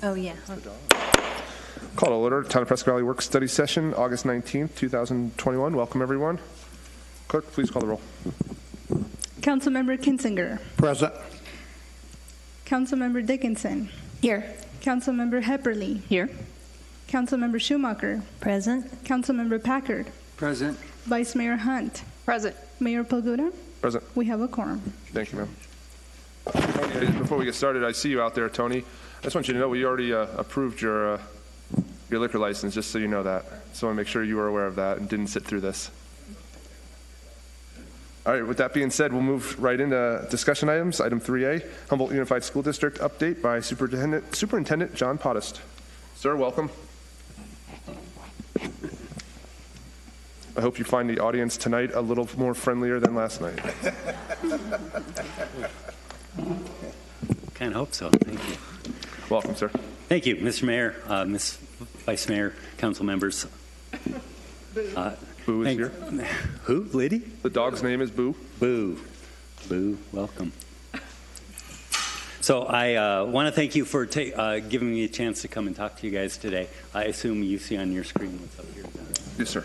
Oh, yeah. Call to order, Town of Prescott Valley Work Study Session, August 19th, 2021. Welcome, everyone. Clerk, please call the roll. Councilmember Kinzinger. Present. Councilmember Dickinson. Here. Councilmember Hepperly. Here. Councilmember Schumacher. Present. Councilmember Packard. Present. Vice Mayor Hunt. Present. Mayor Paguda. Present. We have a quorum. Thank you, ma'am. Before we get started, I see you out there, Tony. I just want you to know we already approved your liquor license, just so you know that. So I want to make sure you were aware of that and didn't sit through this. All right, with that being said, we'll move right into discussion items. Item 3A, Humboldt Unified School District update by Superintendent John Podest. Sir, welcome. I hope you find the audience tonight a little more friendlier than last night. Kind of hope so. Thank you. Welcome, sir. Thank you, Mr. Mayor, Ms. Vice Mayor, council members. Boo is here. Who? Liddy? The dog's name is Boo. Boo. Boo, welcome. So I want to thank you for giving me a chance to come and talk to you guys today. I assume you see on your screen what's up here. Yes, sir.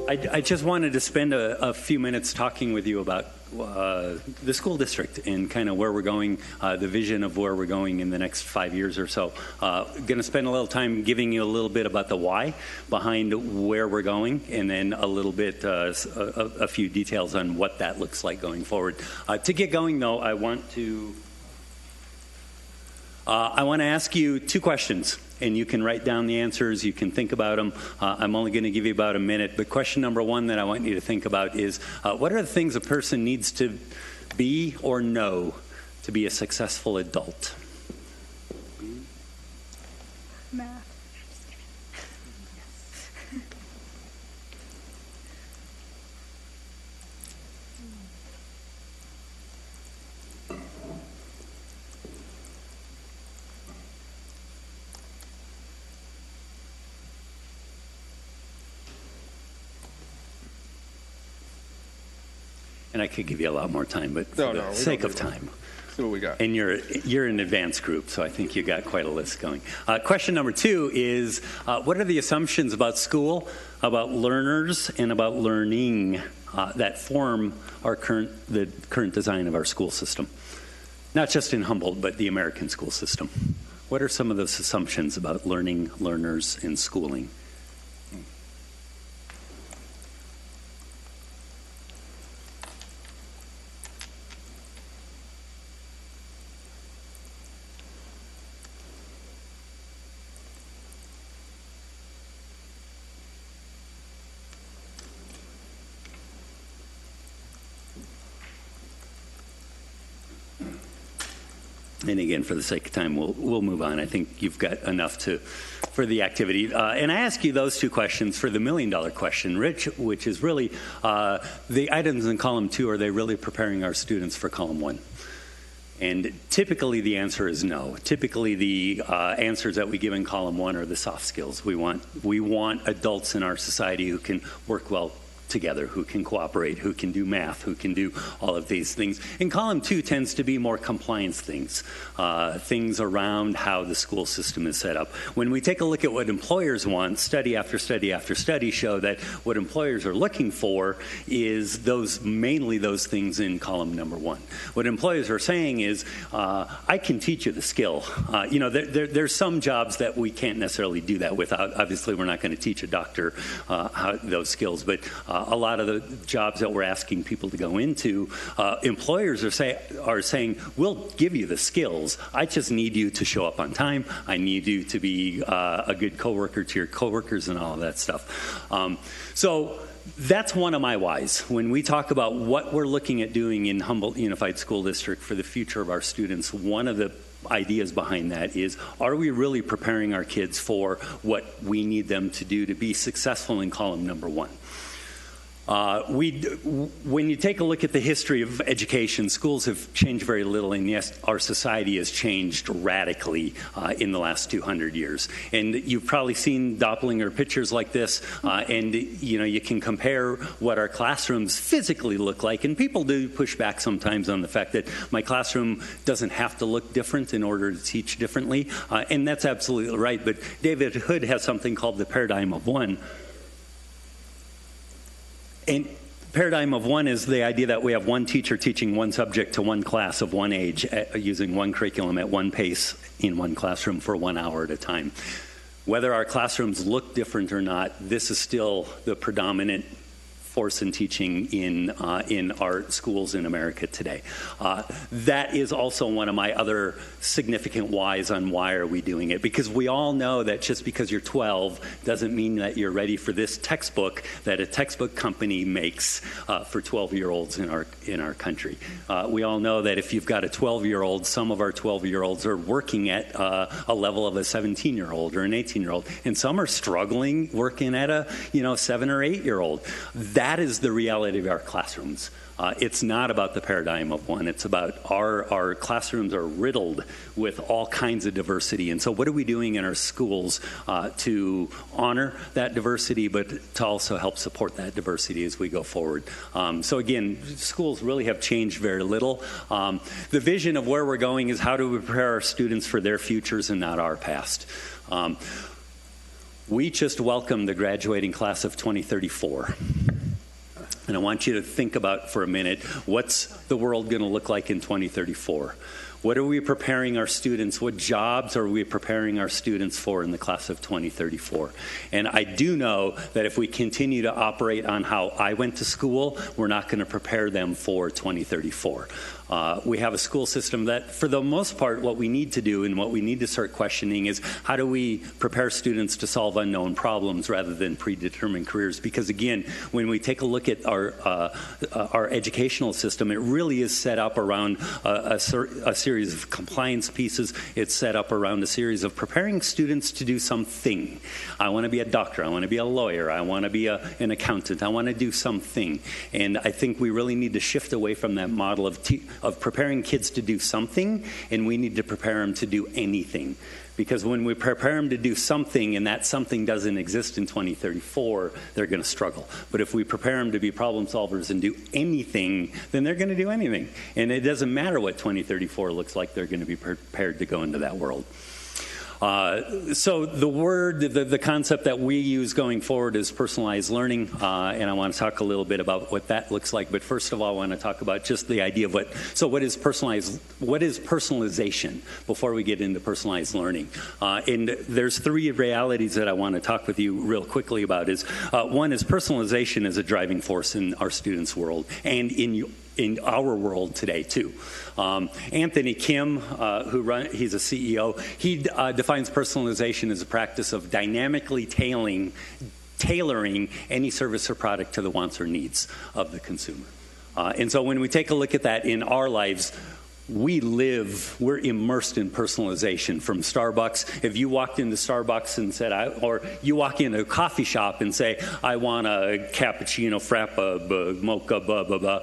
I just wanted to spend a few minutes talking with you about the school district and kind of where we're going, the vision of where we're going in the next 5 years or so. Going to spend a little time giving you a little bit about the why behind where we're going, and then a little bit, a few details on what that looks like going forward. To get going, though, I want to ask you two questions. And you can write down the answers, you can think about them. I'm only going to give you about a minute. But question number one that I want you to think about is, what are the things a person needs to be or know to be a successful adult? Math. And I could give you a lot more time, but for the sake of time. See what we got. And you're an advanced group, so I think you got quite a list going. Question number two is, what are the assumptions about school, about learners, and about learning that form the current design of our school system? Not just in Humboldt, but the American school system. What are some of those assumptions about learning, learners, and schooling? And again, for the sake of time, we'll move on. I think you've got enough for the activity. And I ask you those two questions for the million-dollar question, Rich, which is really the items in column 2, are they really preparing our students for column 1? And typically the answer is no. Typically the answers that we give in column 1 are the soft skills. We want adults in our society who can work well together, who can cooperate, who can do math, who can do all of these things. And column 2 tends to be more compliance things, things around how the school system is set up. When we take a look at what employers want, study after study after study show that what employers are looking for is mainly those things in column number 1. What employers are saying is, I can teach you the skill. There's some jobs that we can't necessarily do that without. Obviously, we're not going to teach a doctor those skills, but a lot of the jobs that we're asking people to go into, employers are saying, we'll give you the skills. I just need you to show up on time. I need you to be a good coworker to your coworkers and all of that stuff. So that's one of my whys. When we talk about what we're looking at doing in Humboldt Unified School District for the future of our students, one of the ideas behind that is, are we really preparing our kids for what we need them to do to be successful in column number 1? When you take a look at the history of education, schools have changed very little, and yes, our society has changed radically in the last 200 years. And you've probably seen Doppelganger pictures like this, and you can compare what our classrooms physically look like. And people do push back sometimes on the fact that my classroom doesn't have to look different in order to teach differently, and that's absolutely right. But David Hood has something called the paradigm of one. And paradigm of one is the idea that we have one teacher teaching one subject to one class of one age, using one curriculum at one pace in one classroom for 1 hour at a time. Whether our classrooms look different or not, this is still the predominant force in teaching in our schools in America today. That is also one of my other significant whys on why are we doing it. Because we all know that just because you're 12 doesn't mean that you're ready for this textbook that a textbook company makes for 12-year-olds in our country. We all know that if you've got a 12-year-old, some of our 12-year-olds are working at a level of a 17-year-old or an 18-year-old, and some are struggling working at a 7 or 8-year-old. That is the reality of our classrooms. It's not about the paradigm of one. It's about our classrooms are riddled with all kinds of diversity. And so what are we doing in our schools to honor that diversity, but to also help support that diversity as we go forward? So again, schools really have changed very little. The vision of where we're going is how do we prepare our students for their futures and not our past? We just welcomed the graduating class of 2034. And I want you to think about for a minute, what's the world going to look like in 2034? What are we preparing our students? What jobs are we preparing our students for in the class of 2034? And I do know that if we continue to operate on how I went to school, we're not going to prepare them for 2034. We have a school system that, for the most part, what we need to do and what we need to start questioning is how do we prepare students to solve unknown problems rather than predetermined careers? Because, again, when we take a look at our educational system, it really is set up around a series of compliance pieces. It's set up around a series of preparing students to do something. I want to be a doctor. I want to be a lawyer. I want to be an accountant. I want to do something. And I think we really need to shift away from that model of preparing kids to do something, and we need to prepare them to do anything. Because when we prepare them to do something and that something doesn't exist in 2034, they're going to struggle. But if we prepare them to be problem solvers and do anything, then they're going to do anything. And it doesn't matter what 2034 looks like, they're going to be prepared to go into that world. So the concept that we use going forward is personalized learning, and I want to talk a little bit about what that looks like. But first of all, I want to talk about just the idea of what is personalization before we get into personalized learning. And there's three realities that I want to talk with you real quickly about. One is personalization is a driving force in our students' world and in our world today, too. Anthony Kim, he's a CEO, he defines personalization as a practice of dynamically tailoring any service or product to the wants or needs of the consumer. And so when we take a look at that in our lives, we're immersed in personalization. From Starbucks, if you walked into Starbucks and said, or you walk into a coffee shop and say, I want a cappuccino, frappa, mocha, blah, blah, blah,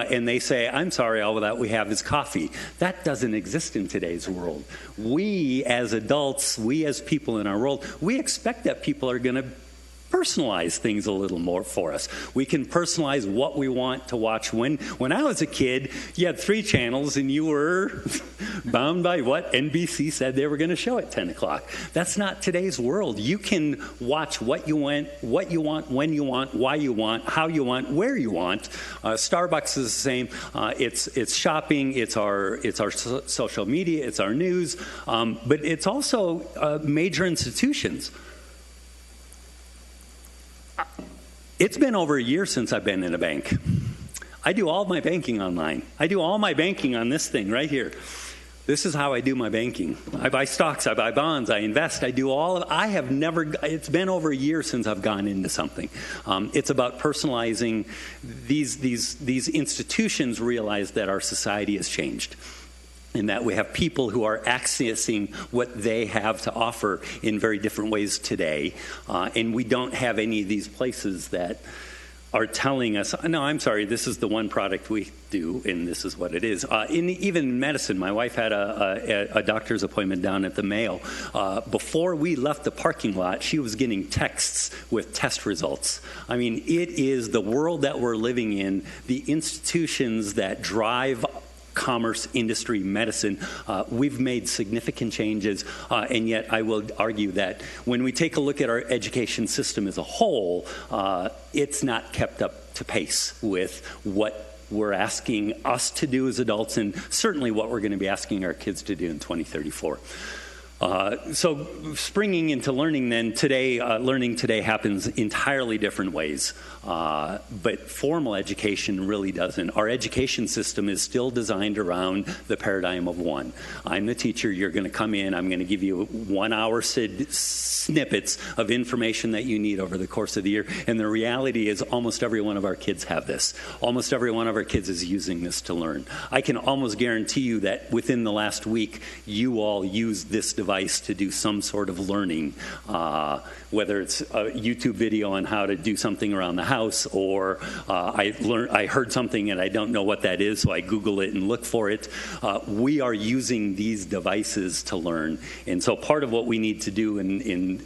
and they say, I'm sorry, all that we have is coffee. That doesn't exist in today's world. We as adults, we as people in our world, we expect that people are going to personalize things a little more for us. We can personalize what we want to watch. When I was a kid, you had 3 channels and you were bound by what NBC said they were going to show at 10 o'clock. That's not today's world. You can watch what you want, when you want, why you want, how you want, where you want. Starbucks is the same. It's shopping, it's our social media, it's our news, but it's also major institutions. It's been over a year since I've been in a bank. I do all my banking online. I do all my banking on this thing right here. This is how I do my banking. I buy stocks, I buy bonds, I invest, it's been over a year since I've gone into something. It's about personalizing. These institutions realize that our society has changed, and that we have people who are accessing what they have to offer in very different ways today. And we don't have any of these places that are telling us, no, I'm sorry, this is the one product we do, and this is what it is. Even medicine, my wife had a doctor's appointment down at the Mayo. Before we left the parking lot, she was getting texts with test results. I mean, it is the world that we're living in, the institutions that drive commerce, industry, medicine. We've made significant changes, and yet I will argue that when we take a look at our education system as a whole, it's not kept up to pace with what we're asking us to do as adults, and certainly what we're going to be asking our kids to do in 2034. So springing into learning then, learning today happens entirely different ways. But formal education really doesn't. Our education system is still designed around the paradigm of one. I'm the teacher, you're going to come in, I'm going to give you 1 hour snippets of information that you need over the course of the year. And the reality is almost every one of our kids have this. Almost every one of our kids is using this to learn. I can almost guarantee you that within the last week, you all used this device to do some sort of learning, whether it's a YouTube video on how to do something around the house, or I heard something and I don't know what that is, so I Google it and look for it. We are using these devices to learn. And so part of what we need to do in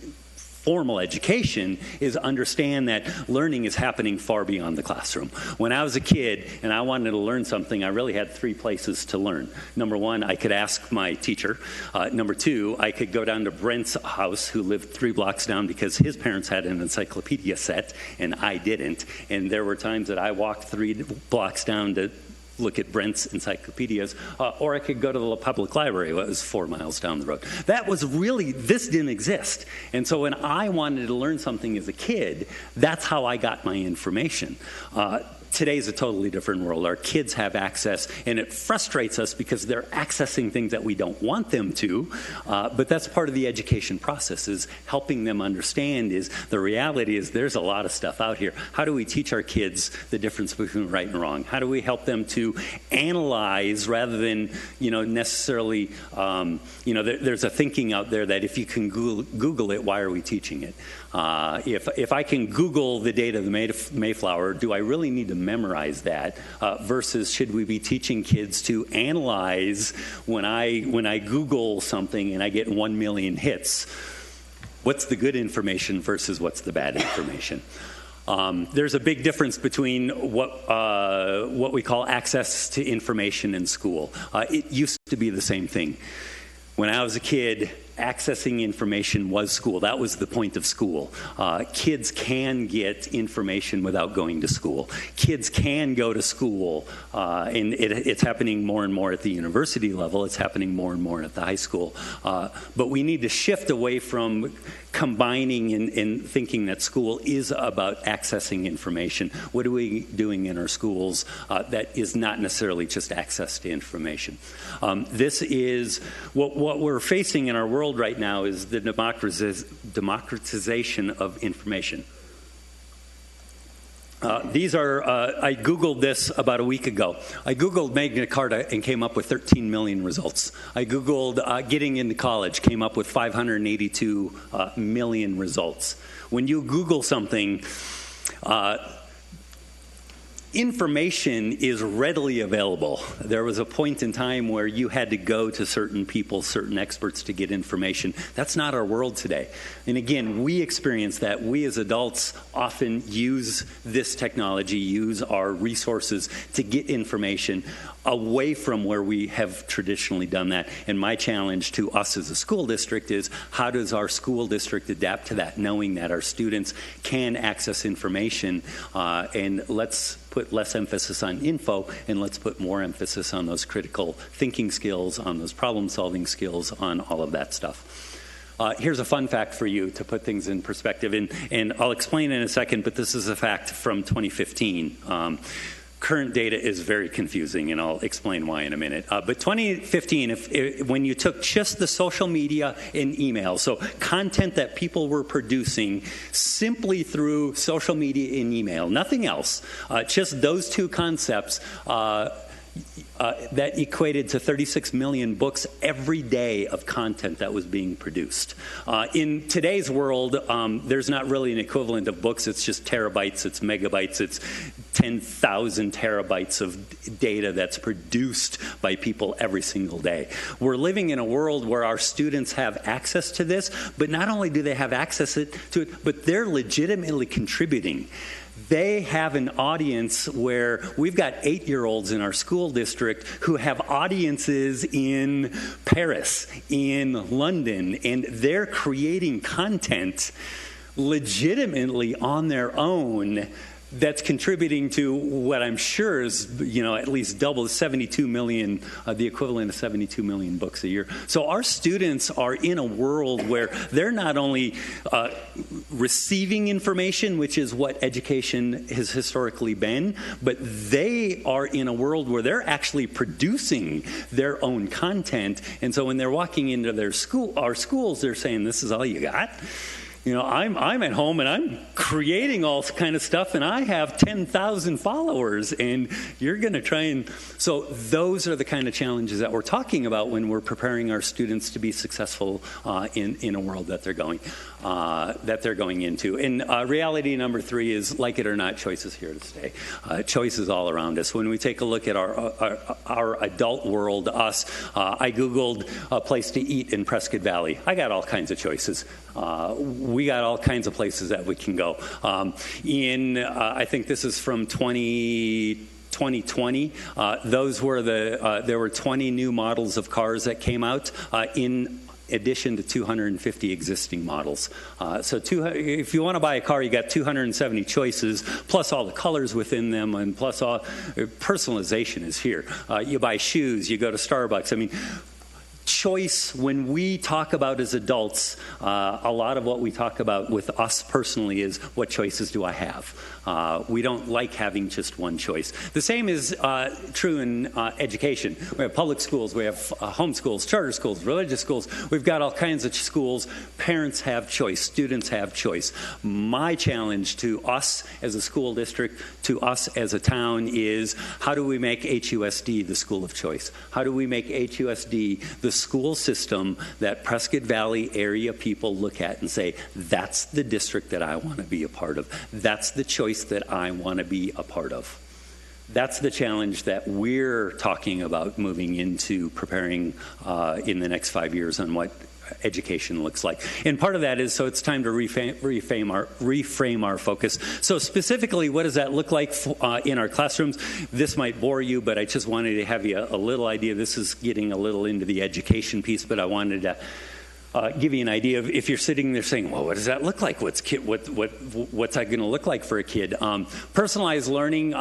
formal education is understand that learning is happening far beyond the classroom. When I was a kid and I wanted to learn something, I really had 3 places to learn. Number 1, I could ask my teacher. Number 2, I could go down to Brent's house, who lived 3 blocks down, because his parents had an encyclopedia set and I didn't. And there were times that I walked 3 blocks down to look at Brent's encyclopedias, or I could go to the public library. It was 4 miles down the road. This didn't exist. And so when I wanted to learn something as a kid, that's how I got my information. Today's a totally different world. Our kids have access, and it frustrates us because they're accessing things that we don't want them to, but that's part of the education process, is helping them understand is the reality is there's a lot of stuff out here. How do we teach our kids the difference between right and wrong? How do we help them to analyze rather than, necessarily, there's a thinking out there that if you can Google it, why are we teaching it? If I can Google the date of the Mayflower, do I really need to memorize that? Versus should we be teaching kids to analyze when I Google something and I get 1 million hits? What's the good information versus what's the bad information? There's a big difference between what we call access to information in school. It used to be the same thing. When I was a kid, accessing information was school. That was the point of school. Kids can get information without going to school. Kids can go to school, and it's happening more and more at the university level. It's happening more and more at the high school. But we need to shift away from combining and thinking that school is about accessing information. What are we doing in our schools that is not necessarily just access to information? This is what we're facing in our world right now, is the democratization of information. I Googled this about a week ago. I Googled Magna Carta and came up with 13 million results. I Googled getting into college, came up with 582 million results. When you Google something, information is readily available. There was a point in time where you had to go to certain people, certain experts to get information. That's not our world today. And again, we experience that. We as adults often use this technology, use our resources to get information away from where we have traditionally done that. And my challenge to us as a school district is, how does our school district adapt to that, knowing that our students can access information, and let's put less emphasis on info, and let's put more emphasis on those critical thinking skills, on those problem-solving skills, on all of that stuff. Here's a fun fact for you to put things in perspective, and I'll explain in a second, but this is a fact from 2015. Current data is very confusing, and I'll explain why in a minute. But 2015, when you took just the social media and email, so content that people were producing simply through social media and email, nothing else, just those two concepts, that equated to 36 million books every day of content that was being produced. In today's world, there's not really an equivalent of books. It's just terabytes, it's megabytes, it's 10,000 terabytes of data that's produced by people every single day. We're living in a world where our students have access to this, but not only do they have access to it, but they're legitimately contributing. They have an audience where we've got 8-year-olds in our school district who have audiences in Paris, in London, and they're creating content legitimately on their own that's contributing to what I'm sure is, at least double 72 million, the equivalent of 72 million books a year. So our students are in a world where they're not only receiving information, which is what education has historically been, but they are in a world where they're actually producing their own content. And so when they're walking into our schools, they're saying, "This is all you got?" I'm at home and I'm creating all kind of stuff, and I have 10,000 followers, and you're going to try and... So those are the kind of challenges that we're talking about when we're preparing our students to be successful in a world that they're going into. And reality number 3 is, like it or not, choice is here to stay. Choice is all around us. When we take a look at our adult world, I Googled a place to eat in Prescott Valley. I got all kinds of choices. We got all kinds of places that we can go. I think this is from 2020. Those were there were 20 new models of cars that came out in addition to 250 existing models. If you want to buy a car, you got 270 choices, plus all the colors within them, and plus all personalization is here. You buy shoes, you go to Starbucks. I mean, choice, when we talk about as adults, a lot of what we talk about with us personally is, what choices do I have? We don't like having just one choice. The same is true in education. We have public schools, we have home schools, charter schools, religious schools. We've got all kinds of schools. Parents have choice. Students have choice. My challenge to us as a school district, to us as a town, is, how do we make HUSD the school of choice? How do we make HUSD the school system that Prescott Valley area people look at and say, that's the district that I want to be a part of. That's the choice that I want to be a part of. That's the challenge that we're talking about moving into preparing in the next 5 years on what education looks like. And part of that is, so it's time to reframe our focus. So specifically, what does that look like in our classrooms? This might bore you, but I just wanted to have you a little idea. This is getting a little into the education piece, but I wanted to give you an idea of, if you're sitting there saying, well, what does that look like? What's that going to look like for a kid? Personalized learning,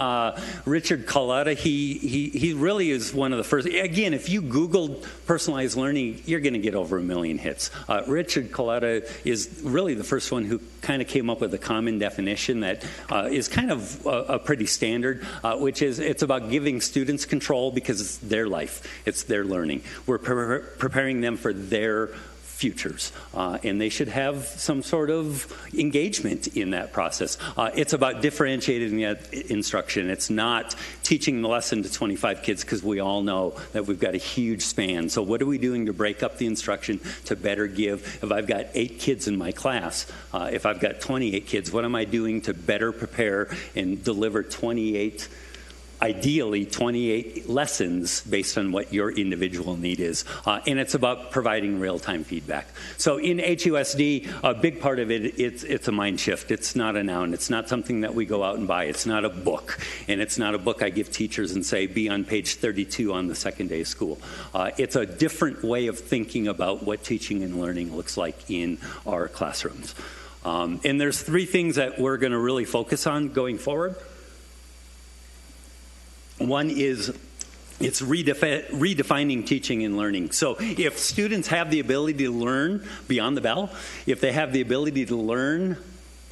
Richard Collada, he really is one of the first. Again, if you Googled personalized learning, you're going to get over 1 million hits. Richard Collada is really the first one who kind of came up with a common definition that is kind of a pretty standard, which is, it's about giving students control because it's their life, it's their learning. We're preparing them for their futures, and they should have some sort of engagement in that process. It's about differentiating the instruction. It's not teaching the lesson to 25 kids, because we all know that we've got a huge span. So what are we doing to break up the instruction to better give? If I've got 8 kids in my class, if I've got 28 kids, what am I doing to better prepare and deliver ideally 28 lessons based on what your individual need is. And it's about providing real-time feedback. So in HUSD, a big part of it, it's a mind shift. It's not a noun. It's not something that we go out and buy. It's not a book. And it's not a book I give teachers and say, be on page 32 on the second day of school. It's a different way of thinking about what teaching and learning looks like in our classrooms. And there's 3 things that we're going to really focus on going forward. One is, it's redefining teaching and learning. So if students have the ability to learn beyond the bell, if they have the ability to learn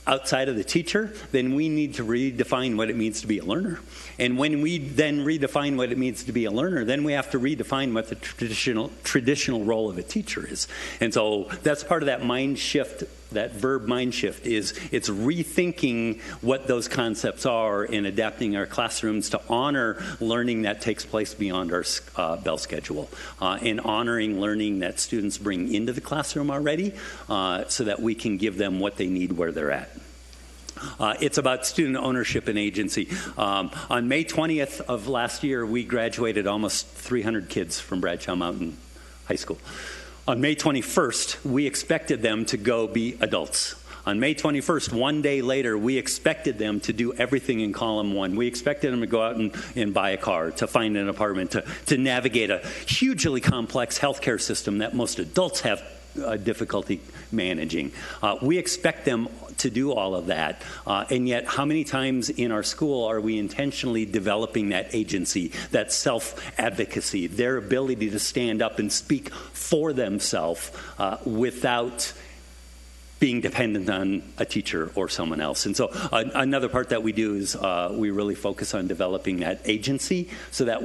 outside of the teacher, then we need to redefine what it means to be a learner. And when we then redefine what it means to be a learner, then we have to redefine what the traditional role of a teacher is. And so that's part of that mind shift that verb mind shift is it's rethinking what those concepts are and adapting our classrooms to honor learning that takes place beyond our bell schedule, and honoring learning that students bring into the classroom already, so that we can give them what they need where they're at. It's about student ownership and agency. On May 20th of last year, we graduated almost 300 kids from Bradshaw Mountain High School. On May 21st, we expected them to go be adults. On May 21st, one day later, we expected them to do everything in column one. We expected them to go out and buy a car, to find an apartment, to navigate a hugely complex healthcare system that most adults have difficulty managing. We expect them to do all of that, and yet how many times in our school are we intentionally developing that agency, that self-advocacy, their ability to stand up and speak for themselves without being dependent on a teacher or someone else. And so another part that we do is we really focus on developing that agency so that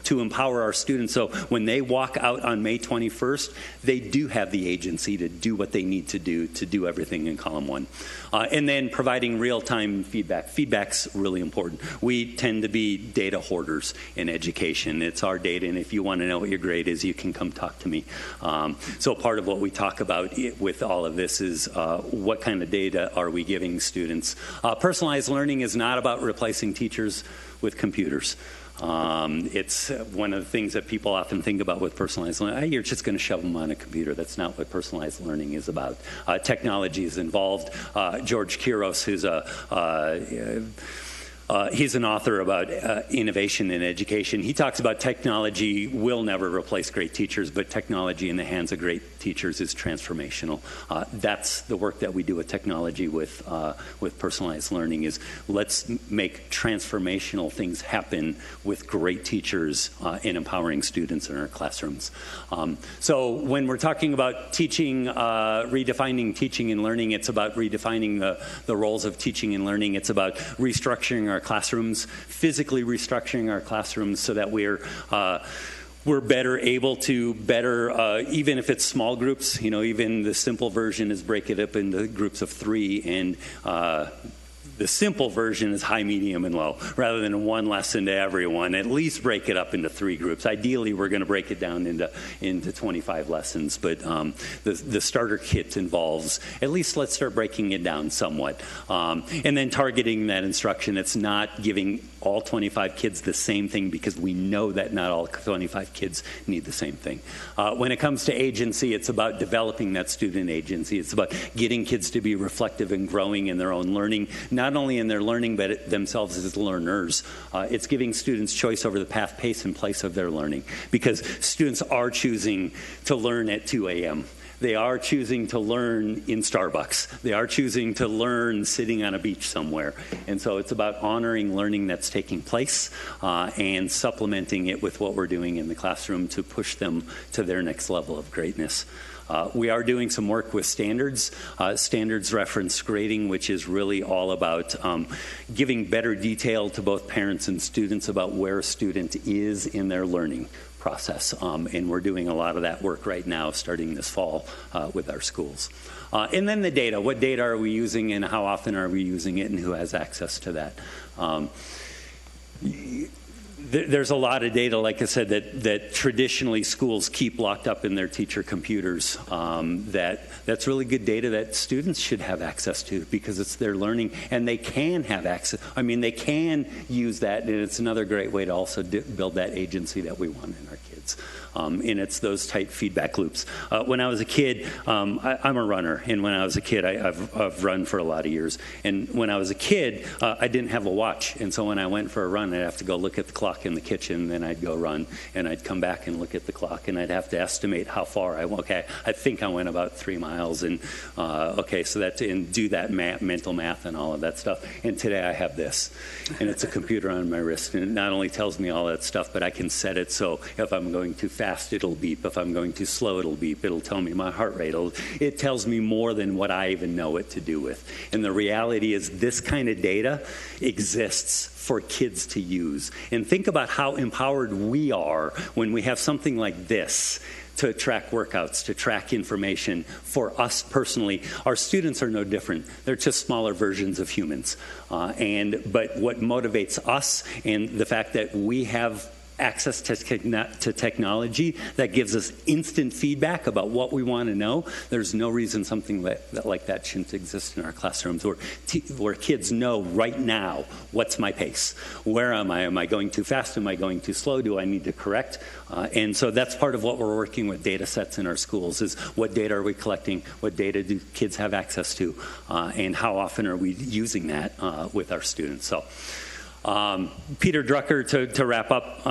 to empower our students, so when they walk out on May 21st, they do have the agency to do what they need to do everything in column one. And then providing real-time feedback. Feedback's really important. We tend to be data hoarders in education. It's our data, and if you want to know what your grade is, you can come talk to me. So part of what we talk about with all of this is what kind of data are we giving students. Personalized learning is not about replacing teachers with computers. It's one of the things that people often think about with personalized learning. You're just going to shove them on a computer. That's not what personalized learning is about. Technology is involved. George Kiros, who's he's an author about innovation in education. He talks about technology will never replace great teachers, but technology in the hands of great teachers is transformational. That's the work that we do with technology with personalized learning is let's make transformational things happen with great teachers and empowering students in our classrooms. So when we're talking about teaching, redefining teaching and learning, it's about redefining the roles of teaching and learning. It's about restructuring our classrooms, physically restructuring our classrooms so that we're better able to even if it's small groups, even the simple version is break it up into groups of 3, and the simple version is high, medium, and low. Rather than one lesson to everyone, at least break it up into 3 groups. Ideally, we're going to break it down into 25 lessons, but the starter kit involves, at least let's start breaking it down somewhat. And then targeting that instruction. It's not giving all 25 kids the same thing because we know that not all 25 kids need the same thing. When it comes to agency, it's about developing that student agency. It's about getting kids to be reflective and growing in their own learning, not only in their learning, but themselves as learners. It's giving students choice over the path, pace, and place of their learning, because students are choosing to learn at 2 a.m. They are choosing to learn in Starbucks. They are choosing to learn sitting on a beach somewhere. And so it's about honoring learning that's taking place and supplementing it with what we're doing in the classroom to push them to their next level of greatness. We are doing some work with standards, standards reference grading, which is really all about giving better detail to both parents and students about where a student is in their learning process. And we're doing a lot of that work right now, starting this fall with our schools. And then the data. What data are we using and how often are we using it and who has access to that? There's a lot of data, like I said, that traditionally schools keep locked up in their teacher computers. That's really good data that students should have access to because it's their learning, and they can have access. I mean, they can use that, and it's another great way to also build that agency that we want in our kids. And it's those tight feedback loops. When I was a kid, I'm a runner, and when I was a kid, I've run for a lot of years. And when I was a kid, I didn't have a watch, and so when I went for a run, I'd have to go look at the clock in the kitchen, and then I'd go run, and I'd come back and look at the clock, and I'd have to estimate how far I went. Okay, I think I went about 3 miles, and okay, so that's, and do that mental math and all of that stuff. And today I have this, and it's a computer on my wrist, and it not only tells me all that stuff, but I can set it so if I'm going too fast, it'll beep. If I'm going too slow, it'll beep. It'll tell me my heart rate. It tells me more than what I even know what to do with. And the reality is this kind of data exists for kids to use. And think about how empowered we are when we have something like this to track workouts, to track information. For us personally, our students are no different. They're just smaller versions of humans. But what motivates us and the fact that we have access to technology that gives us instant feedback about what we want to know, there's no reason something like that shouldn't exist in our classrooms, where kids know right now, what's my pace? Where am I? Am I going too fast? Am I going too slow? Do I need to correct? And so that's part of what we're working with data sets in our schools, is what data are we collecting? What data do kids have access to? And how often are we using that with our students? So. Peter Drucker, to wrap up,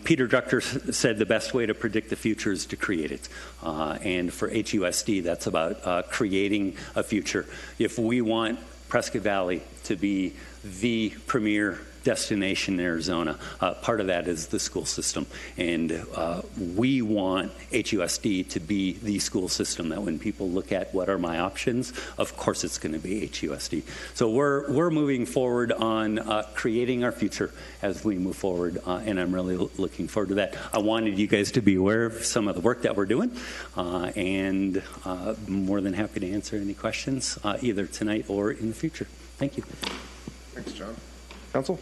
Peter Drucker said the best way to predict the future is to create it. And for HUSD, that's about creating a future. If we want Prescott Valley to be the premier destination in Arizona, part of that is the school system. And we want HUSD to be the school system that when people look at what are my options, of course it's going to be HUSD. So we're moving forward on creating our future as we move forward, and I'm really looking forward to that. I wanted you guys to be aware of some of the work that we're doing, and more than happy to answer any questions, either tonight or in the future. Thank you. Thanks, John. Council?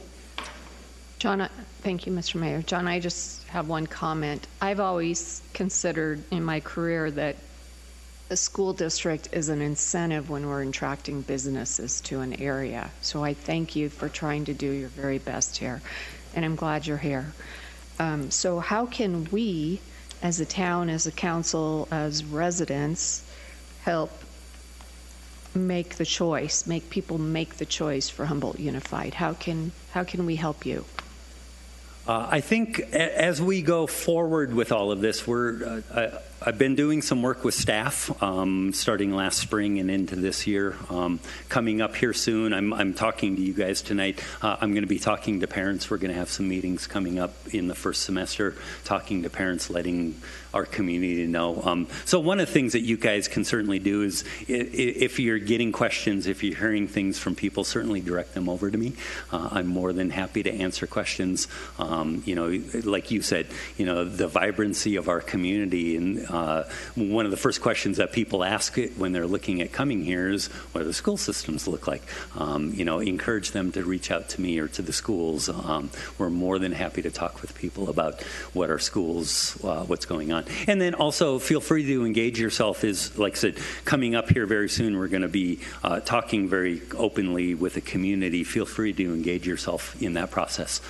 John, thank you, Mr. Mayor. John, I just have one comment. I've always considered in my career that a school district is an incentive when we're attracting businesses to an area. So I thank you for trying to do your very best here, and I'm glad you're here. So how can we, as a town, as a council, as residents, help make the choice, make people make the choice for Humboldt Unified? How can we help you? I think as we go forward with all of this, I've been doing some work with staff starting last spring and into this year. Coming up here soon, I'm talking to you guys tonight. I'm going to be talking to parents. We're going to have some meetings coming up in the first semester, talking to parents, letting our community know. So one of the things that you guys can certainly do is, if you're getting questions, if you're hearing things from people, certainly direct them over to me. I'm more than happy to answer questions. Like you said, the vibrancy of our community, and one of the first questions that people ask when they're looking at coming here is, what do the school systems look like? Encourage them to reach out to me or to the schools. We're more than happy to talk with people about what our schools, what's going on. And then also feel free to engage yourself. Is, like I said, coming up here very soon, we're going to be talking very openly with the community. Feel free to engage yourself in that process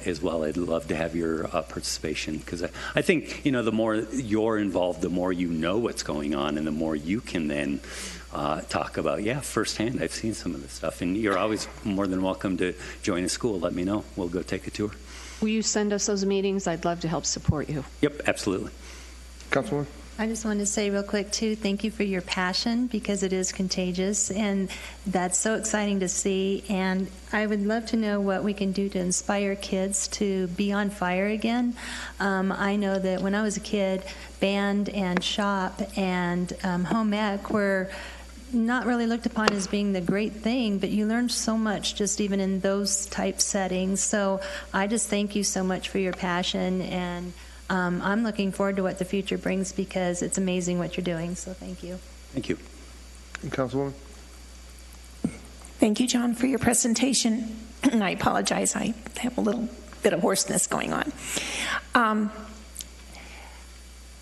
as well. I'd love to have your participation, because I think, the more you're involved, the more you know what's going on, and the more you can then talk about, firsthand, I've seen some of this stuff. And you're always more than welcome to join a school. Let me know. We'll go take a tour. Will you send us those meetings? I'd love to help support you. Yep, absolutely. Councilwoman? I just wanted to say real quick, too, thank you for your passion, because it is contagious, and that's so exciting to see. And I would love to know what we can do to inspire kids to be on fire again. I know that when I was a kid, band and shop and home ec were not really looked upon as being the great thing, but you learned so much just even in those type settings. So I just thank you so much for your passion, and I'm looking forward to what the future brings, because it's amazing what you're doing. So thank you. Thank you. Councilwoman? Thank you, John, for your presentation. And I apologize, I have a little bit of hoarseness going on.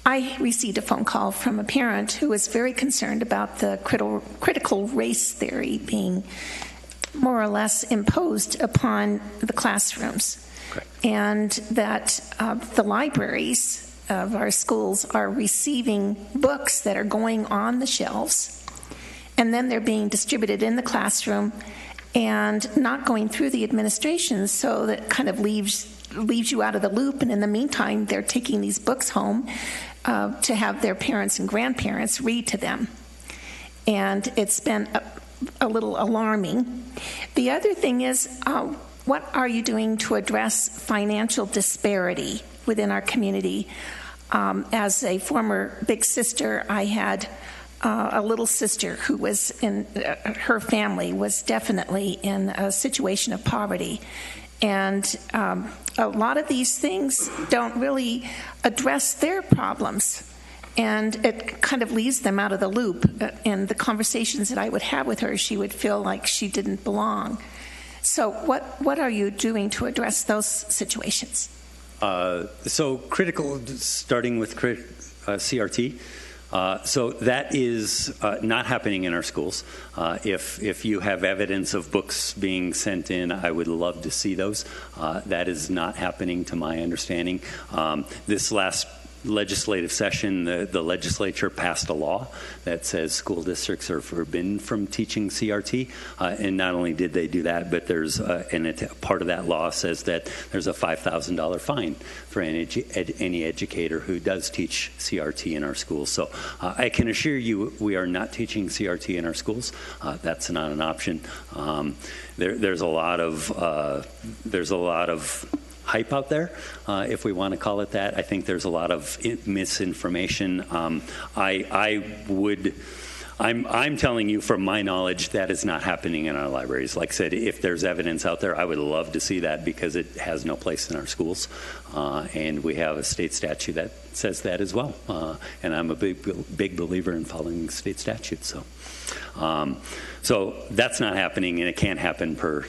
I received a phone call from a parent who was very concerned about the critical race theory being more or less imposed upon the classrooms. And that the libraries of our schools are receiving books that are going on the shelves, and then they're being distributed in the classroom and not going through the administration, so that kind of leaves you out of the loop. And in the meantime, they're taking these books home to have their parents and grandparents read to them. And it's been a little alarming. The other thing is, what are you doing to address financial disparity within our community? As a former big sister, I had a little sister who was her family was definitely in a situation of poverty. And a lot of these things don't really address their problems. And it kind of leaves them out of the loop. And the conversations that I would have with her, she would feel like she didn't belong. So what are you doing to address those situations? So critical, starting with CRT. So that is not happening in our schools. If you have evidence of books being sent in, I would love to see those. That is not happening to my understanding. This last legislative session, the legislature passed a law that says school districts are forbidden from teaching CRT. And not only did they do that, but there's part of that law says that there's a $5,000 fine for any educator who does teach CRT in our schools. So I can assure you we are not teaching CRT in our schools. That's not an option. There's a lot of hype out there, if we want to call it that. I think there's a lot of misinformation. I'm telling you from my knowledge that is not happening in our libraries. Like I said, if there's evidence out there, I would love to see that because it has no place in our schools. And we have a state statute that says that as well. And I'm a big believer in following state statutes. So that's not happening, and it can't happen per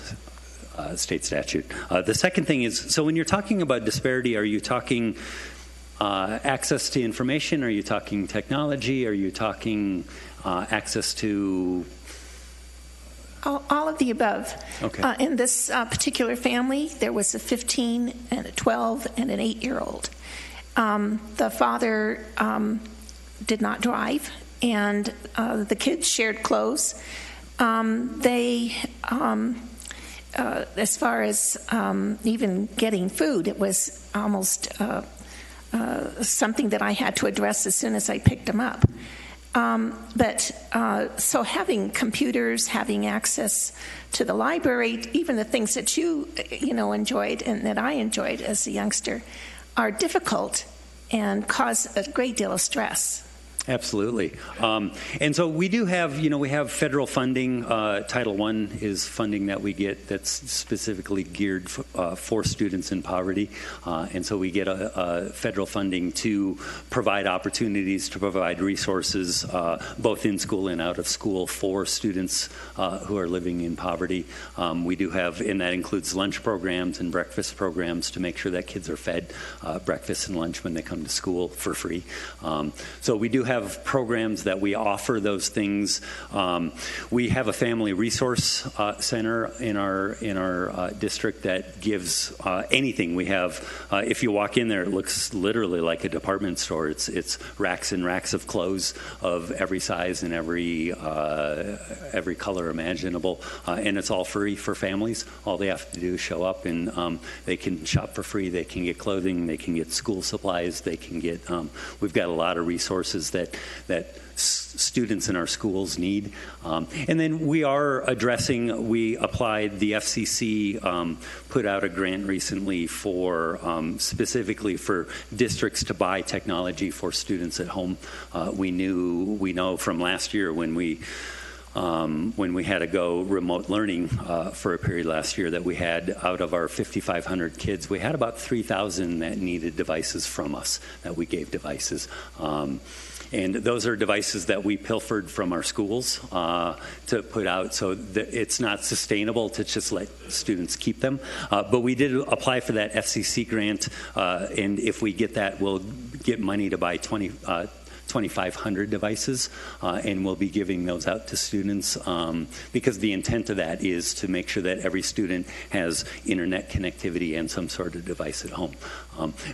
state statute. The second thing is, so when you're talking about disparity, are you talking access to information? Are you talking technology? Are you talking access to... All of the above. Okay. In this particular family, there was a 15 and a 12 and an 8-year-old. The father did not drive, and the kids shared clothes. As far as even getting food, it was almost something that I had to address as soon as I picked them up. So having computers, having access to the library, even the things that you enjoyed and that I enjoyed as a youngster, are difficult and cause a great deal of stress. Absolutely. And so we do have, we have federal funding. Title I is funding that we get that's specifically geared for students in poverty. And so we get a federal funding to provide opportunities, to provide resources, both in school and out of school for students who are living in poverty. We do have, and that includes lunch programs and breakfast programs to make sure that kids are fed breakfast and lunch when they come to school for free. So we do have programs that we offer those things. We have a family resource center in our district that gives anything. We have, if you walk in there, it looks literally like a department store. It's racks and racks of clothes of every size and every color imaginable, and it's all free for families. All they have to do is show up, and they can shop for free. They can get clothing. They can get school supplies. They can get. We've got a lot of resources that students in our schools need. And then we applied, the FCC put out a grant recently for specifically for districts to buy technology for students at home. We know from last year when we had to go remote learning for a period last year, that we had, out of our 5,500 kids, we had about 3,000 that needed devices from us, that we gave devices. And those are devices that we pilfered from our schools to put out, so it's not sustainable to just let students keep them. But we did apply for that FCC grant, and if we get that, we'll get money to buy 2,500 devices, and we'll be giving those out to students because the intent of that is to make sure that every student has internet connectivity and some sort of device at home.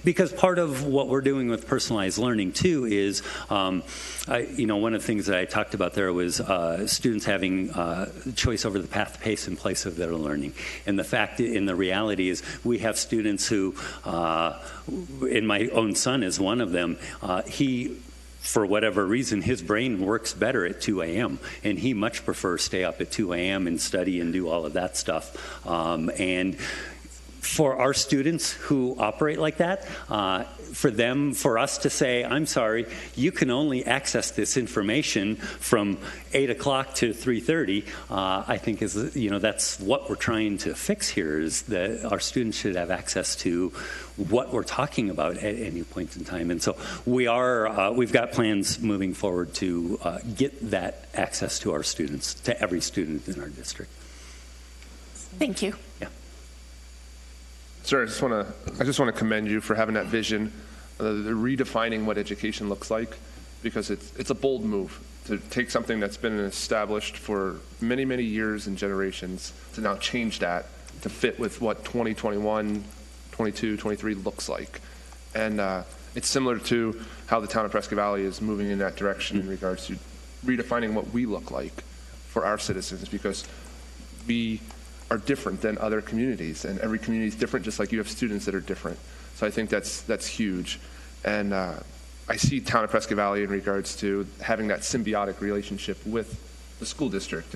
Because part of what we're doing with personalized learning too is, one of the things that I talked about there was students having choice over the path, pace, and place of their learning. And the reality is we have students who, and my own son is one of them, for whatever reason, his brain works better at 2 a.m., and he much prefers stay up at 2 a.m. and study and do all of that stuff. And for our students who operate like that, for us to say, I'm sorry, you can only access this information from 8 o'clock to 3:30, I think that's what we're trying to fix here, is that our students should have access to what we're talking about at any point in time. And so we've got plans moving forward to get that access to our students, to every student in our district. Thank you. Yeah. Sir, I just want to commend you for having that vision, the redefining what education looks like, because it's a bold move to take something that's been established for many, many years and generations to now change that to fit with what 2021, 22, 23 looks like. And it's similar to how the town of Prescott Valley is moving in that direction in regards to redefining what we look like for our citizens, because we are different than other communities, and every community is different, just like you have students that are different. So I think that's huge. And I see town of Prescott Valley in regards to having that symbiotic relationship with the school district.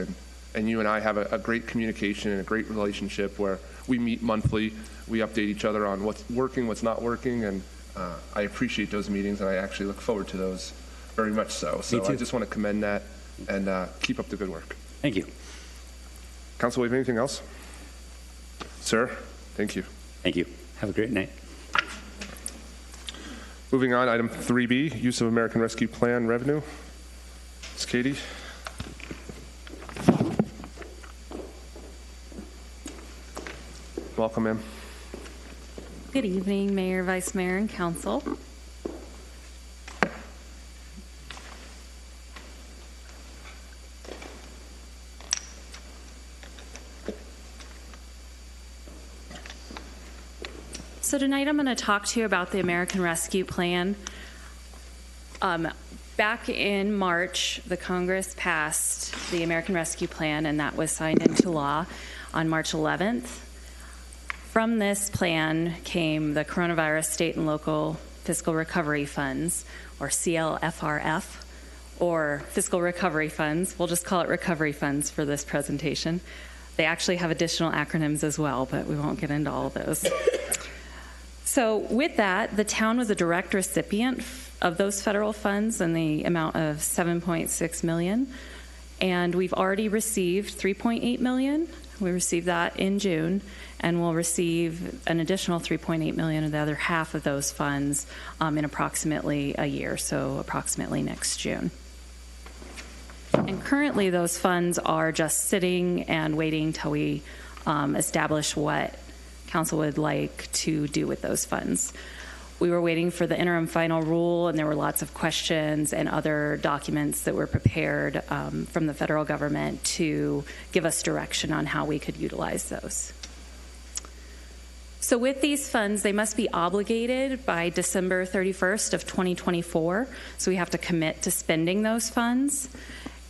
And you and I have a great communication and a great relationship where we meet monthly. We update each other on what's working, what's not working, and I appreciate those meetings, and I actually look forward to those very much so. So I just want to commend that and keep up the good work. Thank you. Council, we have anything else? Sir, thank you. Thank you. Have a great night. Moving on, item 3B, use of American Rescue Plan revenue. Ms. Katie. Welcome, ma'am. Good evening, Mayor, Vice Mayor, and Council. So tonight I'm going to talk to you about the American Rescue Plan. Back in March, the Congress passed the American Rescue Plan, and that was signed into law on March 11th. From this plan came the Coronavirus State and Local Fiscal Recovery Funds, or CLFRF, or Fiscal Recovery Funds. We'll just call it Recovery Funds for this presentation. They actually have additional acronyms as well, but we won't get into all of those. So with that, the town was a direct recipient of those federal funds in the amount of $7.6 million. And we've already received $3.8 million. We received that in June, and we'll receive an additional $3.8 million of the other half of those funds in approximately a year, so approximately next June. And currently those funds are just sitting and waiting till we establish what Council would like to do with those funds. We were waiting for the interim final rule, and there were lots of questions and other documents that were prepared from the federal government to give us direction on how we could utilize those. So with these funds, they must be obligated by December 31st of 2024. So we have to commit to spending those funds.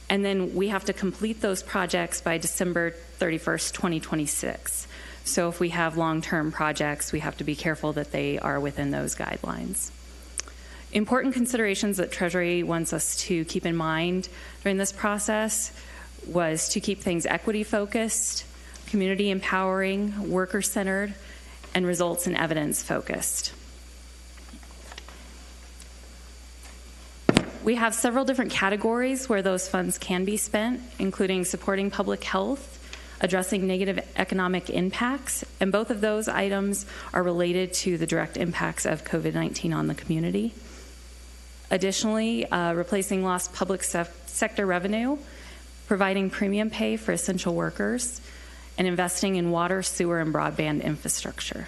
And then we have to complete those projects by December 31st, 2026. So if we have long-term projects, we have to be careful that they are within those guidelines. Important considerations that Treasury wants us to keep in mind during this process was to keep things equity-focused, community empowering, worker-centered, and results and evidence-focused. We have several different categories where those funds can be spent, including supporting public health, addressing negative economic impacts, and both of those items are related to the direct impacts of COVID-19 on the community. Additionally, replacing lost public sector revenue, providing premium pay for essential workers, and investing in water, sewer, and broadband infrastructure.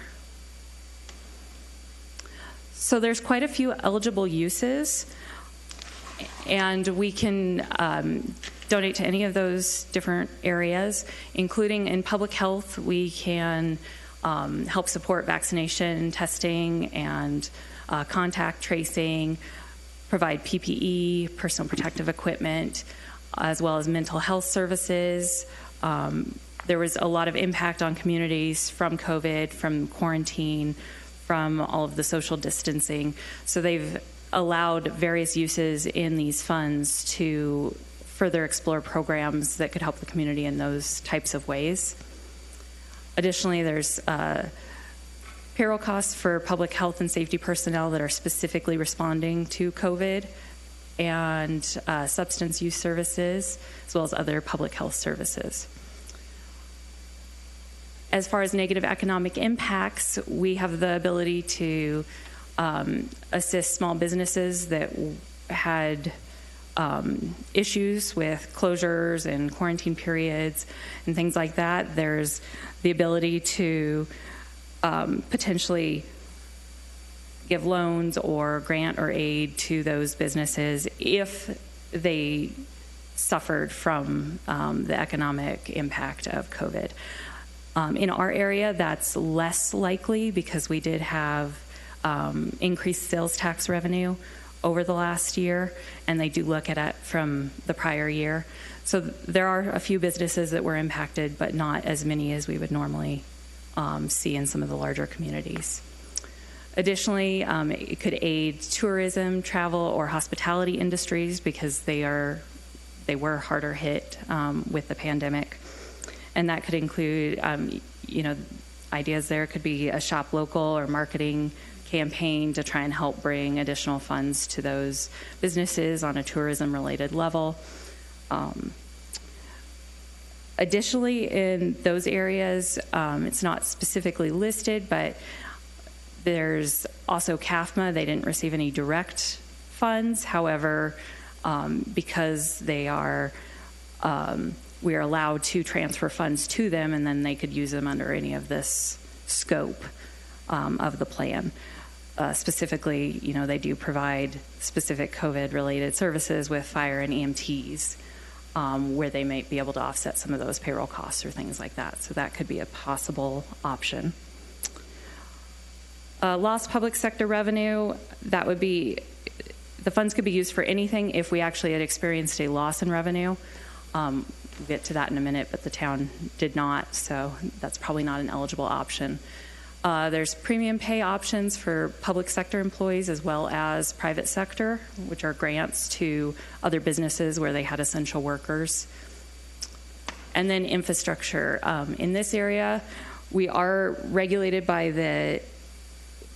So there's quite a few eligible uses, and we can donate to any of those different areas, including in public health. We can help support vaccination, testing, and contact tracing, provide PPE, personal protective equipment, as well as mental health services. There was a lot of impact on communities from COVID, from quarantine, from all of the social distancing. So they've allowed various uses in these funds to further explore programs that could help the community in those types of ways. Additionally, there's payroll costs for public health and safety personnel that are specifically responding to COVID, and substance use services, as well as other public health services. As far as negative economic impacts, we have the ability to assist small businesses that had issues with closures and quarantine periods and things like that. There's the ability to potentially give loans or grant or aid to those businesses if they suffered from the economic impact of COVID. In our area, that's less likely because we did have increased sales tax revenue over the last year, and they do look at it from the prior year. So there are a few businesses that were impacted, but not as many as we would normally see in some of the larger communities. Additionally, it could aid tourism, travel, or hospitality industries because they were harder hit with the pandemic. And that could include, ideas there could be a shop local or marketing campaign to try and help bring additional funds to those businesses on a tourism-related level. Additionally, in those areas, it's not specifically listed, but there's also CAFMA. They didn't receive any direct funds. However, because they are, we are allowed to transfer funds to them, and then they could use them under any of this scope of the plan. Specifically, they do provide specific COVID-related services with fire and EMTs, where they might be able to offset some of those payroll costs or things like that. So that could be a possible option. Lost public sector revenue, that would be, the funds could be used for anything if we actually had experienced a loss in revenue. We'll get to that in a minute, but the town did not, so that's probably not an eligible option. There's premium pay options for public sector employees as well as private sector, which are grants to other businesses where they had essential workers. And then infrastructure. In this area, we are regulated by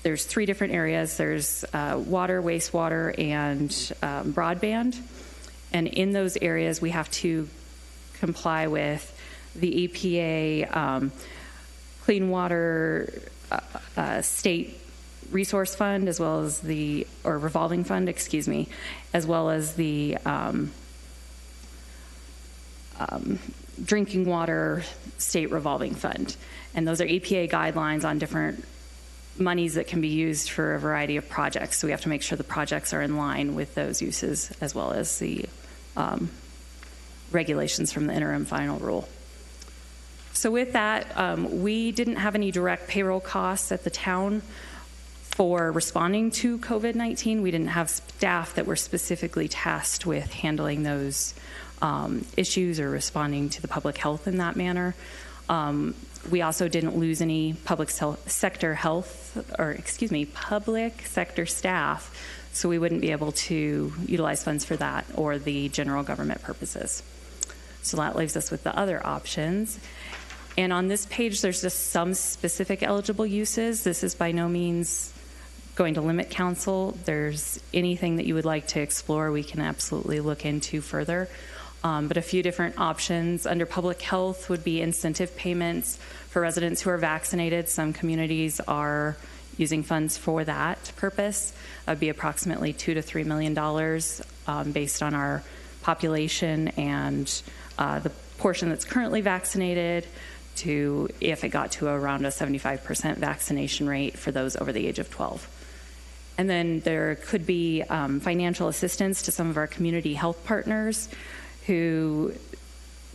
there's 3 different areas. There's water, wastewater, and broadband. And in those areas, we have to comply with the EPA Clean Water State Resource Fund, as well as or Revolving Fund, as well as the Drinking Water State Revolving Fund. And those are EPA guidelines on different monies that can be used for a variety of projects. So we have to make sure the projects are in line with those uses, as well as the regulations from the interim final rule. So with that, we didn't have any direct payroll costs at the town for responding to COVID-19. We didn't have staff that were specifically tasked with handling those issues or responding to the public health in that manner. We also didn't lose any public sector staff, so we wouldn't be able to utilize funds for that or the general government purposes. So that leaves us with the other options. And on this page, there's just some specific eligible uses. This is by no means going to limit council. There's anything that you would like to explore, we can absolutely look into further. But a few different options under public health would be incentive payments for residents who are vaccinated. Some communities are using funds for that purpose. That would be approximately $2 to $3 million based on our population and the portion that's currently vaccinated, to if it got to around a 75% vaccination rate for those over the age of 12. And then there could be financial assistance to some of our community health partners who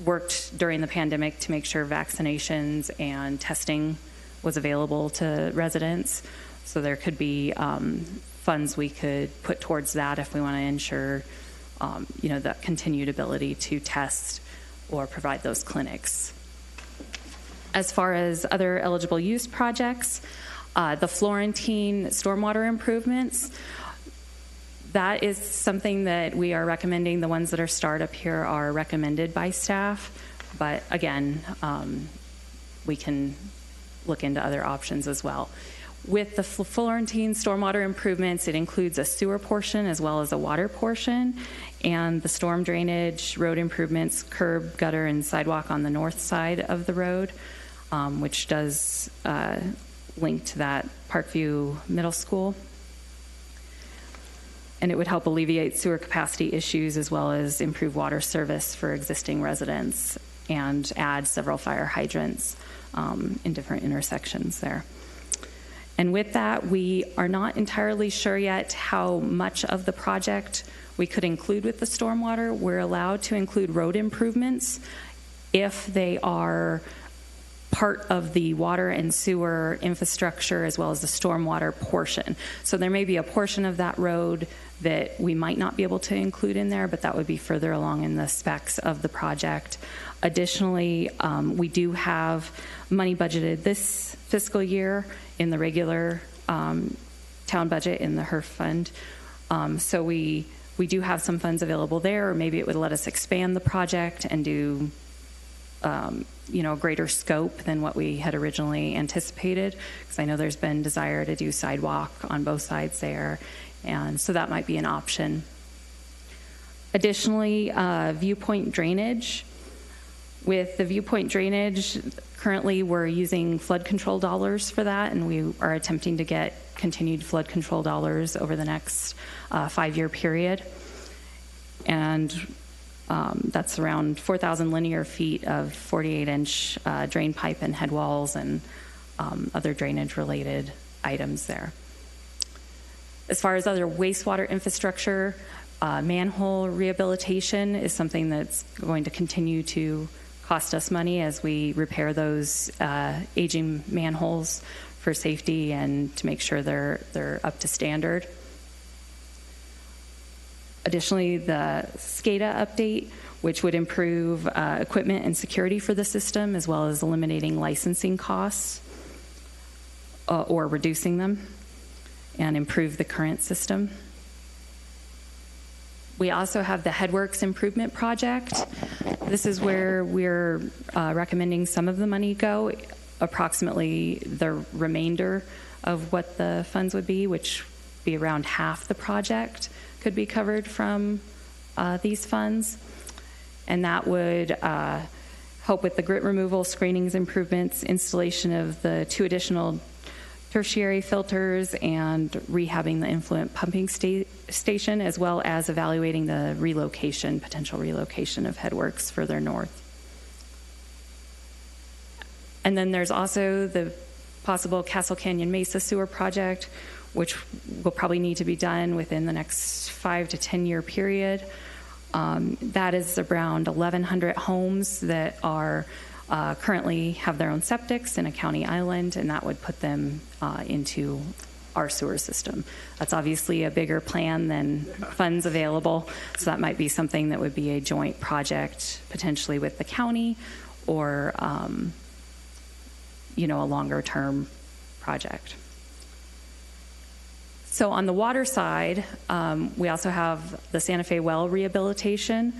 worked during the pandemic to make sure vaccinations and testing was available to residents. So there could be funds we could put towards that if we want to ensure the continued ability to test or provide those clinics. As far as other eligible use projects, the Florentine stormwater improvements, that is something that we are recommending. The ones that are starred up here are recommended by staff, but again, we can look into other options as well. With the Florentine stormwater improvements, it includes a sewer portion as well as a water portion, and the storm drainage, road improvements, curb, gutter, and sidewalk on the north side of the road, which does link to that Parkview Middle School. And it would help alleviate sewer capacity issues as well as improve water service for existing residents and add several fire hydrants in different intersections there. And with that, we are not entirely sure yet how much of the project we could include with the stormwater. We're allowed to include road improvements if they are part of the water and sewer infrastructure as well as the stormwater portion. So there may be a portion of that road that we might not be able to include in there, but that would be further along in the specs of the project. Additionally, we do have money budgeted this fiscal year in the regular town budget in the HERF fund. So we do have some funds available there, or maybe it would let us expand the project and do a greater scope than what we had originally anticipated, because I know there's been desire to do sidewalk on both sides there, and so that might be an option. Additionally, viewpoint drainage. With the viewpoint drainage, currently we're using flood control dollars for that, and we are attempting to get continued flood control dollars over the next 5-year period. And that's around 4,000 linear feet of 48-inch drain pipe and head walls and other drainage-related items there. As far as other wastewater infrastructure, manhole rehabilitation is something that's going to continue to cost us money as we repair those aging manholes for safety and to make sure they're up to standard. Additionally, the SCADA update, which would improve equipment and security for the system, as well as eliminating licensing costs or reducing them, and improve the current system. We also have the Headworks Improvement Project. This is where we're recommending some of the money go, approximately the remainder of what the funds would be, which would be around half the project could be covered from these funds. And that would help with the grit removal, screenings improvements, installation of the 2 additional tertiary filters, and rehabbing the influent pumping station, as well as evaluating the potential relocation of Headworks further north. And then there's also the possible Castle Canyon Mesa sewer project, which will probably need to be done within the next 5 to 10 year period. That is around 1,100 homes that are currently have their own septics in a county island, and that would put them into our sewer system. That's obviously a bigger plan than funds available, so that might be something that would be a joint project potentially with the county, or a longer term project. So on the water side, we also have the Santa Fe well rehabilitation.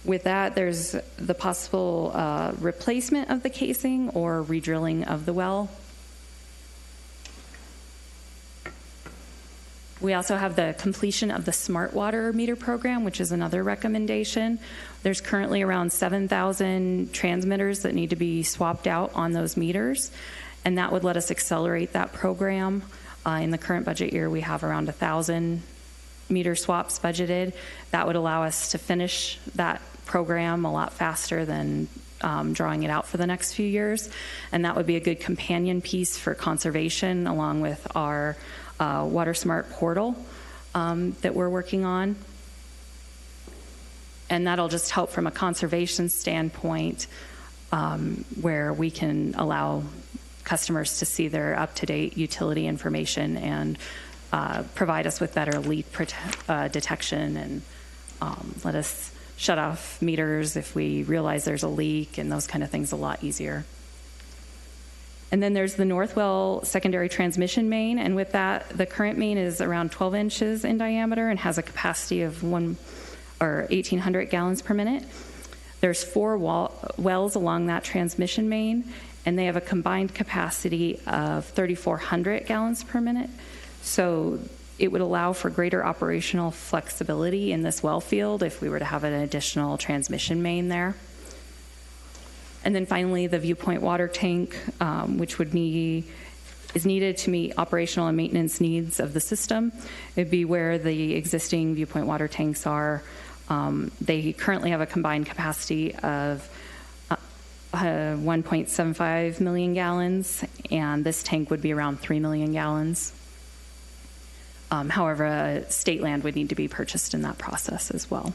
With that, there's the possible replacement of the casing or redrilling of the well. We also have the completion of the smart water meter program, which is another recommendation. There's currently around 7,000 transmitters that need to be swapped out on those meters, and that would let us accelerate that program. In the current budget year, we have around 1,000 meter swaps budgeted. That would allow us to finish that program a lot faster than drawing it out for the next few years, and that would be a good companion piece for conservation, along with our Water Smart portal that we're working on. And that'll just help from a conservation standpoint, where we can allow customers to see their up-to-date utility information and provide us with better leak detection, and let us shut off meters if we realize there's a leak, and those kind of things a lot easier. And then there's the Northwell secondary transmission main, and with that, the current main is around 12 inches in diameter and has a capacity of 1,800 gallons per minute. There's 4 wells along that transmission main, and they have a combined capacity of 3,400 gallons per minute. So it would allow for greater operational flexibility in this well field if we were to have an additional transmission main there. And then finally, the Viewpoint water tank, which is needed to meet operational and maintenance needs of the system. It'd be where the existing Viewpoint water tanks are. They currently have a combined capacity of 1.75 million gallons, and this tank would be around 3 million gallons. However, state land would need to be purchased in that process as well.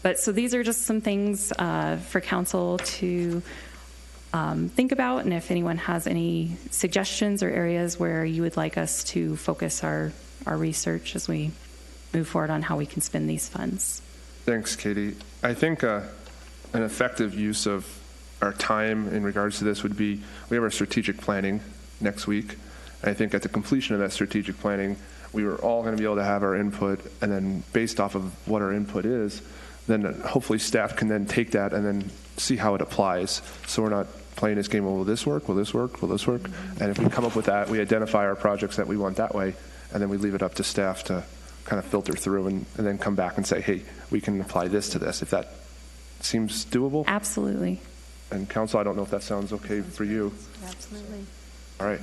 But so these are just some things for council to think about, and if anyone has any suggestions or areas where you would like us to focus our research as we move forward on how we can spend these funds. Thanks, Katie. I think an effective use of our time in regards to this would be, we have our strategic planning next week. And I think at the completion of that strategic planning, we were all going to be able to have our input, and then based off of what our input is, then hopefully staff can then take that and then see how it applies. So we're not playing this game, well, will this work? Will this work? Will this work? And if we come up with that, we identify our projects that we want that way, and then we leave it up to staff to kind of filter through and then come back and say, hey, we can apply this to this, if that seems doable. Absolutely. And council, I don't know if that sounds okay for you. Absolutely. All right.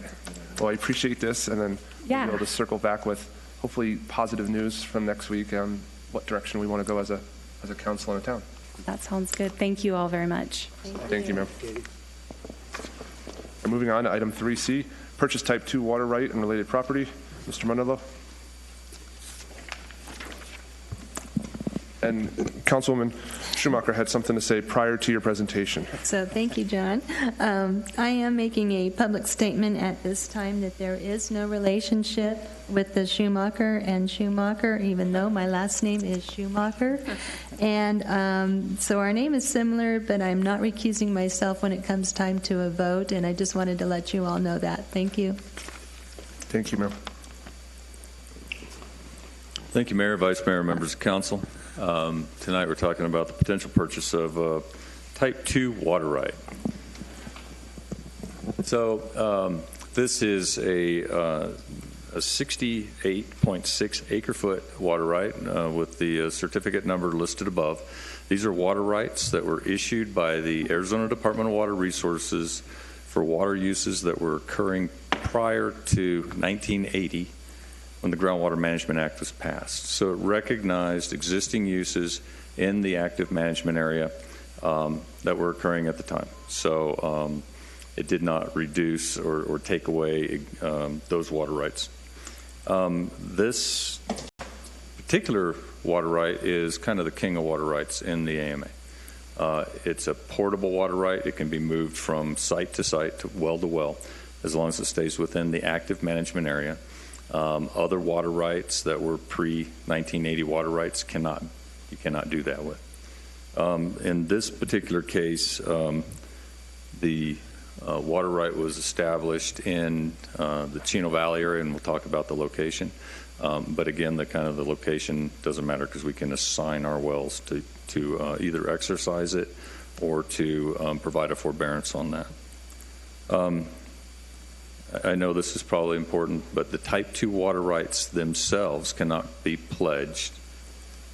Well, I appreciate this, and then Yeah. we'll be able to circle back with hopefully positive news from next week on what direction we want to go as a council in a town. That sounds good. Thank you all very much. Thank you, ma'am. We're moving on to item 3C, purchase type 2 water right and related property. Mr. Manolo. And Councilwoman Schumacher had something to say prior to your presentation. So thank you, John. I am making a public statement at this time that there is no relationship with the Schumacher and Schumacher, even though my last name is Schumacher. And so our name is similar, but I'm not recusing myself when it comes time to a vote, and I just wanted to let you all know that. Thank you. Thank you, ma'am. Thank you, Mayor, Vice Mayor, members of council. Tonight we're talking about the potential purchase of type 2 water right. So this is a 68.6 acre-foot water right with the certificate number listed above. These are water rights that were issued by the Arizona Department of Water Resources for water uses that were occurring prior to 1980 when the Groundwater Management Act was passed. So it recognized existing uses in the active management area that were occurring at the time. So it did not reduce or take away those water rights. This particular water right is kind of the king of water rights in the AMA. It's a portable water right. It can be moved from site to site, to well, as long as it stays within the active management area. Other water rights that were pre-1980 water rights you cannot do that with. In this particular case, the water right was established in the Chino Valley area, and we'll talk about the location. But again, the location doesn't matter because we can assign our wells to either exercise it or to provide a forbearance on that. I know this is probably important, but the type 2 water rights themselves cannot be pledged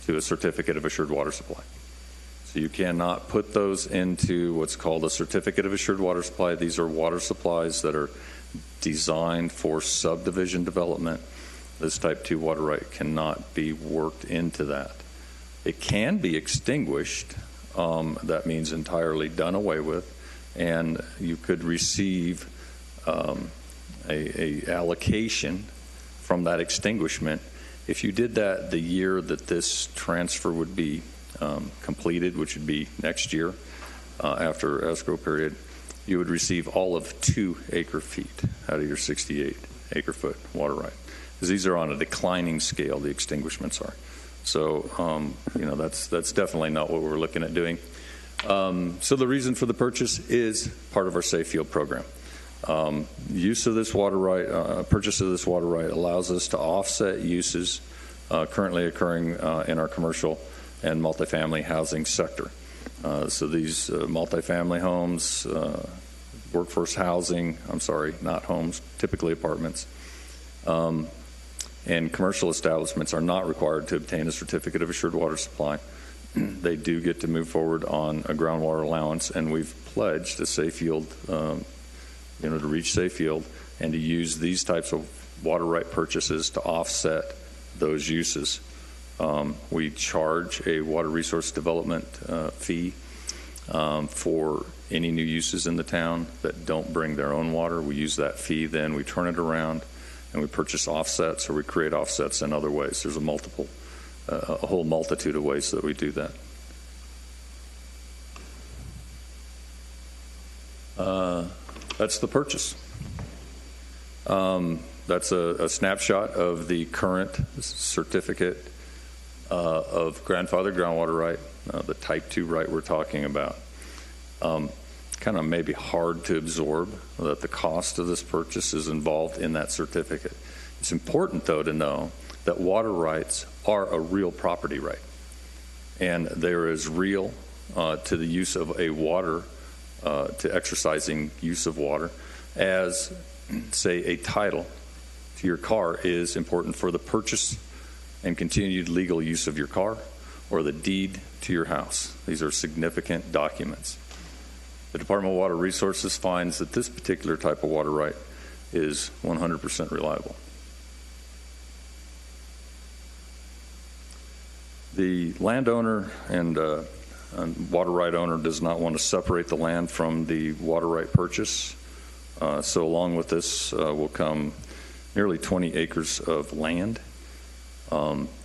to a certificate of assured water supply. So you cannot put those into what's called a certificate of assured water supply. These are water supplies that are designed for subdivision development. This type 2 water right cannot be worked into that. It can be extinguished. That means entirely done away with, and you could receive a allocation from that extinguishment. If you did that the year that this transfer would be completed, which would be next year after escrow period, you would receive all of 2 acre-feet out of your 68 acre-foot water right. Because these are on a declining scale, the extinguishments are. So, that's definitely not what we're looking at doing. So the reason for the purchase is part of our Safe Field program. Use of this water right, purchase of this water right allows us to offset uses currently occurring in our commercial and multifamily housing sector. So these multifamily homes, workforce housing, not homes, typically apartments. And commercial establishments are not required to obtain a certificate of assured water supply. They do get to move forward on a groundwater allowance, and we've pledged a safe yield, to reach safe yield and to use these types of water right purchases to offset those uses. We charge a water resource development fee for any new uses in the town that don't bring their own water. We use that fee, then we turn it around and we purchase offsets, or we create offsets in other ways. There's a whole multitude of ways that we do that. That's the purchase. That's a snapshot of the current certificate of grandfathered groundwater right, the type 2 right we're talking about. Kind of maybe hard to absorb that the cost of this purchase is involved in that certificate. It's important, though, to know that water rights are a real property right, and they're as real to the use of a water, to exercising use of water, as, say, a title to your car is important for the purchase and continued legal use of your car, or the deed to your house. These are significant documents. The Department of Water Resources finds that this particular type of water right is 100% reliable. The landowner and water right owner does not want to separate the land from the water right purchase. So along with this will come nearly 20 acres of land.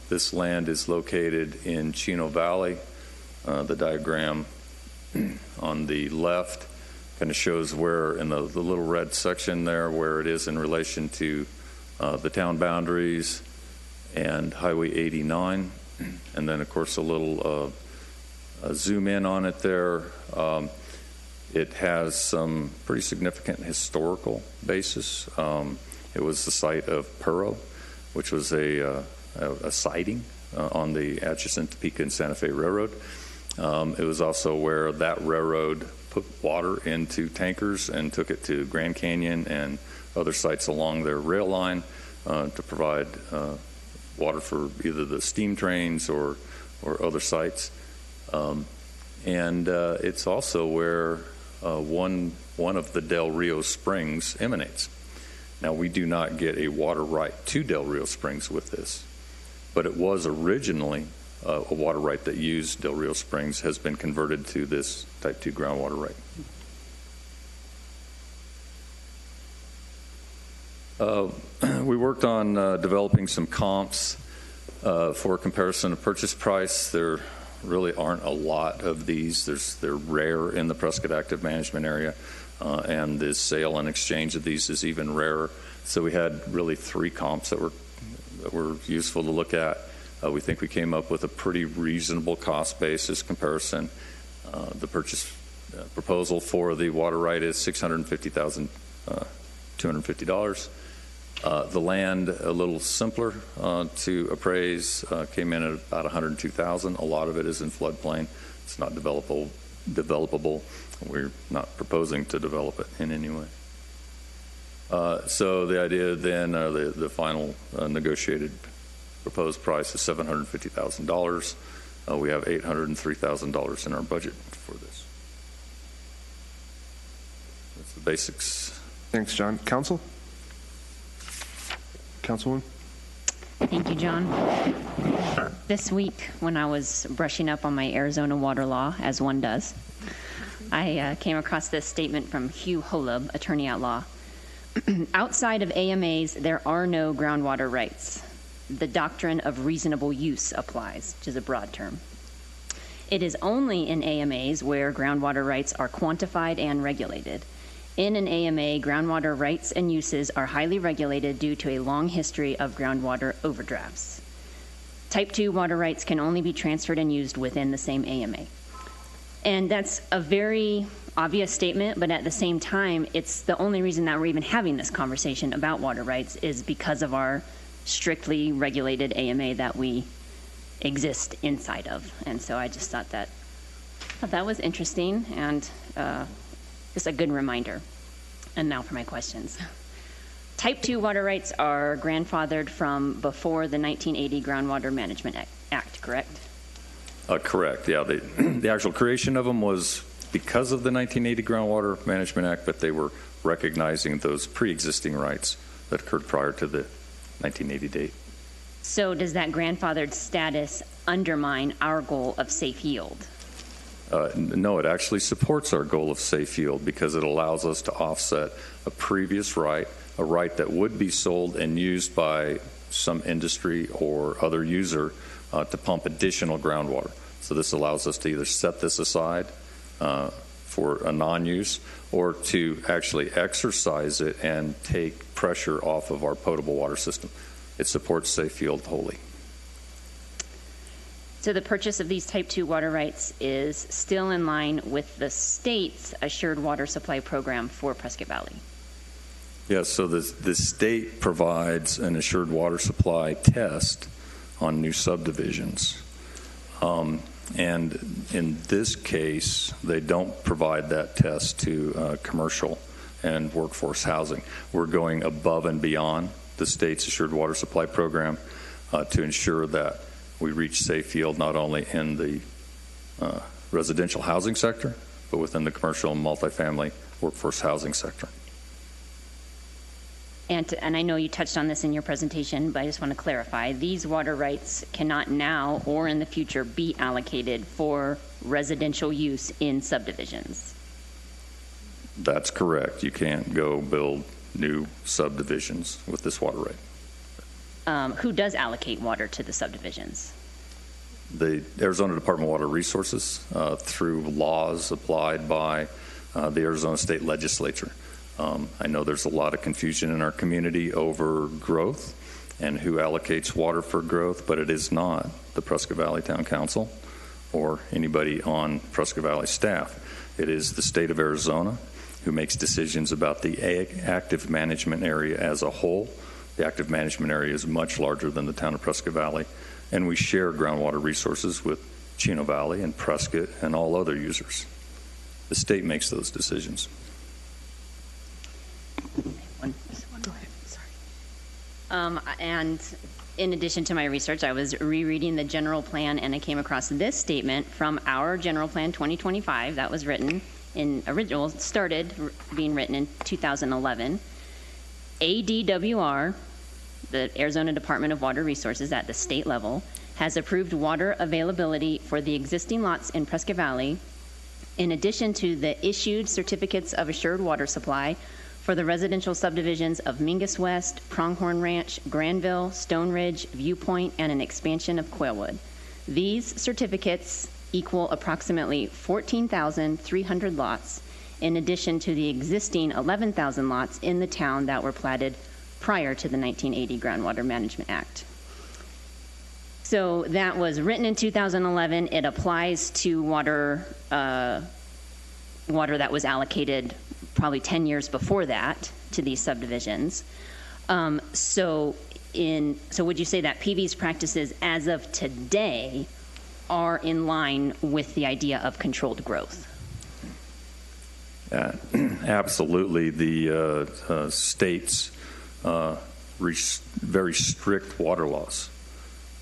This land is located in Chino Valley. The diagram on the left kind of shows where, in the little red section there, where it is in relation to the town boundaries and Highway 89. And then, of course, a little zoom in on it there. It has some pretty significant historical basis. It was the site of Perro, which was a siding on the Atchison, Topeka, and Santa Fe Railroad. It was also where that railroad put water into tankers and took it to Grand Canyon and other sites along their rail line to provide water for either the steam trains or other sites. And it's also where one of the Del Rio Springs emanates. Now, we do not get a water right to Del Rio Springs with this, but it was originally a water right that used Del Rio Springs, has been converted to this type 2 groundwater right. We worked on developing some comps for comparison of purchase price. There really aren't a lot of these. They're rare in the Prescott Active Management area, and the sale and exchange of these is even rarer. So we had really 3 comps that were useful to look at. We think we came up with a pretty reasonable cost basis comparison. The purchase proposal for the water right is $650,250. The land, a little simpler to appraise, came in at about $102,000. A lot of it is in floodplain. It's not developable. We're not proposing to develop it in any way. So the idea then, the final negotiated proposed price is $750,000. We have $803,000 in our budget for this. That's the basics. Thanks, John. Council? Councilwoman? Thank you, John. This week, when I was brushing up on my Arizona water law, as one does, I came across this statement from Hugh Holub, attorney at law. Outside of AMAs, there are no groundwater rights. The doctrine of reasonable use applies, which is a broad term. It is only in AMAs where groundwater rights are quantified and regulated. In an AMA, groundwater rights and uses are highly regulated due to a long history of groundwater overdrafts. Type 2 water rights can only be transferred and used within the same AMA. And that's a very obvious statement, but at the same time, it's the only reason that we're even having this conversation about water rights is because of our strictly regulated AMA that we exist inside of. And so I just thought that was interesting, and Just a good reminder. And now for my questions. Type 2 water rights are grandfathered from before the 1980 Groundwater Management Act, correct? Correct, yeah. The actual creation of them was because of the 1980 Groundwater Management Act, but they were recognizing those pre-existing rights that occurred prior to the 1980 date. So does that grandfathered status undermine our goal of safe yield? No, it actually supports our goal of safe yield because it allows us to offset a previous right, a right that would be sold and used by some industry or other user to pump additional groundwater. So this allows us to either set this aside for a non-use or to actually exercise it and take pressure off of our potable water system. It supports safe yield wholly. So the purchase of these Type 2 water rights is still in line with the state's Assured Water Supply Program for Prescott Valley? Yes, so the state provides an assured water supply test on new subdivisions. And in this case, they don't provide that test to commercial and workforce housing. We're going above and beyond the state's Assured Water Supply Program to ensure that we reach safe yield not only in the residential housing sector, but within the commercial and multifamily workforce housing sector. And I know you touched on this in your presentation, but I just want to clarify. These water rights cannot now or in the future be allocated for residential use in subdivisions. That's correct. You can't go build new subdivisions with this water right. Who does allocate water to the subdivisions? The Arizona Department of Water Resources through laws applied by the Arizona State Legislature. I know there's a lot of confusion in our community over growth and who allocates water for growth, but it is not the Prescott Valley Town Council or anybody on Prescott Valley staff. It is the state of Arizona who makes decisions about the active management area as a whole. The active management area is much larger than the town of Prescott Valley, and we share groundwater resources with Chino Valley and Prescott and all other users. The state makes those decisions. Go ahead. Sorry. And in addition to my research, I was rereading the general plan, and I came across this statement from our general plan 2025 that was written started being written in 2011. ADWR, the Arizona Department of Water Resources at the state level, has approved water availability for the existing lots in Prescott Valley, in addition to the issued certificates of assured water supply for the residential subdivisions of Mingus West, Pronghorn Ranch, Granville, Stone Ridge, Viewpoint, and an expansion of Quailwood. These certificates equal approximately 14,300 lots, in addition to the existing 11,000 lots in the town that were platted prior to the 1980 Groundwater Management Act. So that was written in 2011. It applies to water that was allocated probably 10 years before that to these subdivisions. So would you say that PV's practices as of today are in line with the idea of controlled growth? Absolutely. The state's very strict water laws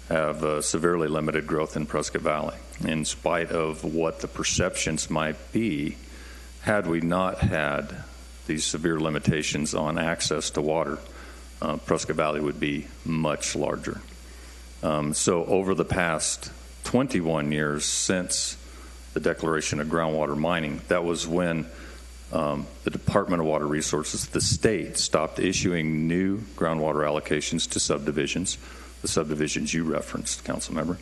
have severely limited growth in Prescott Valley, in spite of what the perceptions might be. Had we not had these severe limitations on access to water, Prescott Valley would be much larger. So over the past 21 years since the declaration of groundwater mining, that was when the Department of Water Resources, the state, stopped issuing new groundwater allocations to subdivisions, the subdivisions you referenced, Council Member.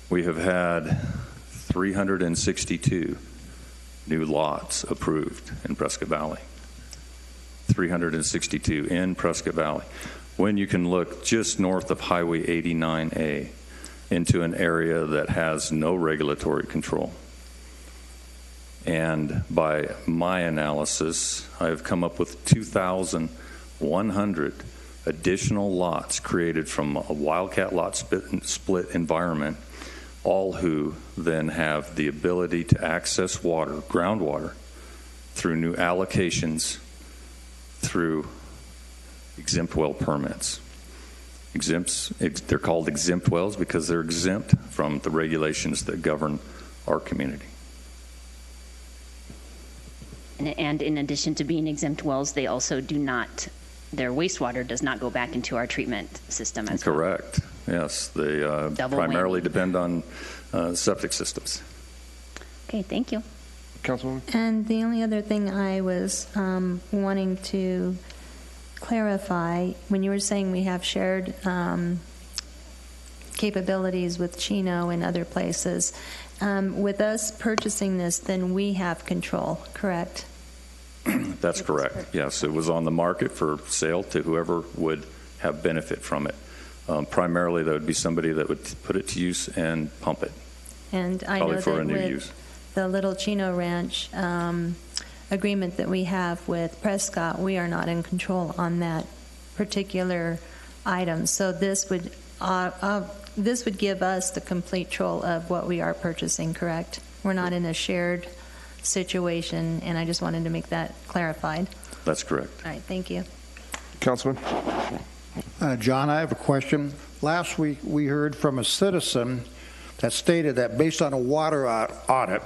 We have had 362 new lots approved in Prescott Valley. 362 in Prescott Valley. When you can look just north of Highway 89A into an area that has no regulatory control. And by my analysis, I've come up with 2,100 additional lots created from a wildcat lot split environment, all who then have the ability to access water, groundwater, through new allocations through exempt well permits. They're called exempt wells because they're exempt from the regulations that govern our community. And in addition to being exempt wells, they also do not, their wastewater does not go back into our treatment system as well. Correct. Yes, they primarily depend on septic systems. Okay, thank you. Councilwoman? And the only other thing I was wanting to clarify, when you were saying we have shared capabilities with Chino and other places, with us purchasing this, then we have control, correct? That's correct. Yes, it was on the market for sale to whoever would have benefit from it. Primarily, that would be somebody that would put it to use and pump it. And I Probably know for that a new with use. the Little Chino Ranch agreement that we have with Prescott, we are not in control on that particular item. So this would give us the complete control of what we are purchasing, correct? We're not in a shared situation, and I just wanted to make that clarified. That's correct. All right, thank you. Councilman? John, I have a question. Last week, we heard from a citizen that stated that based on a water audit,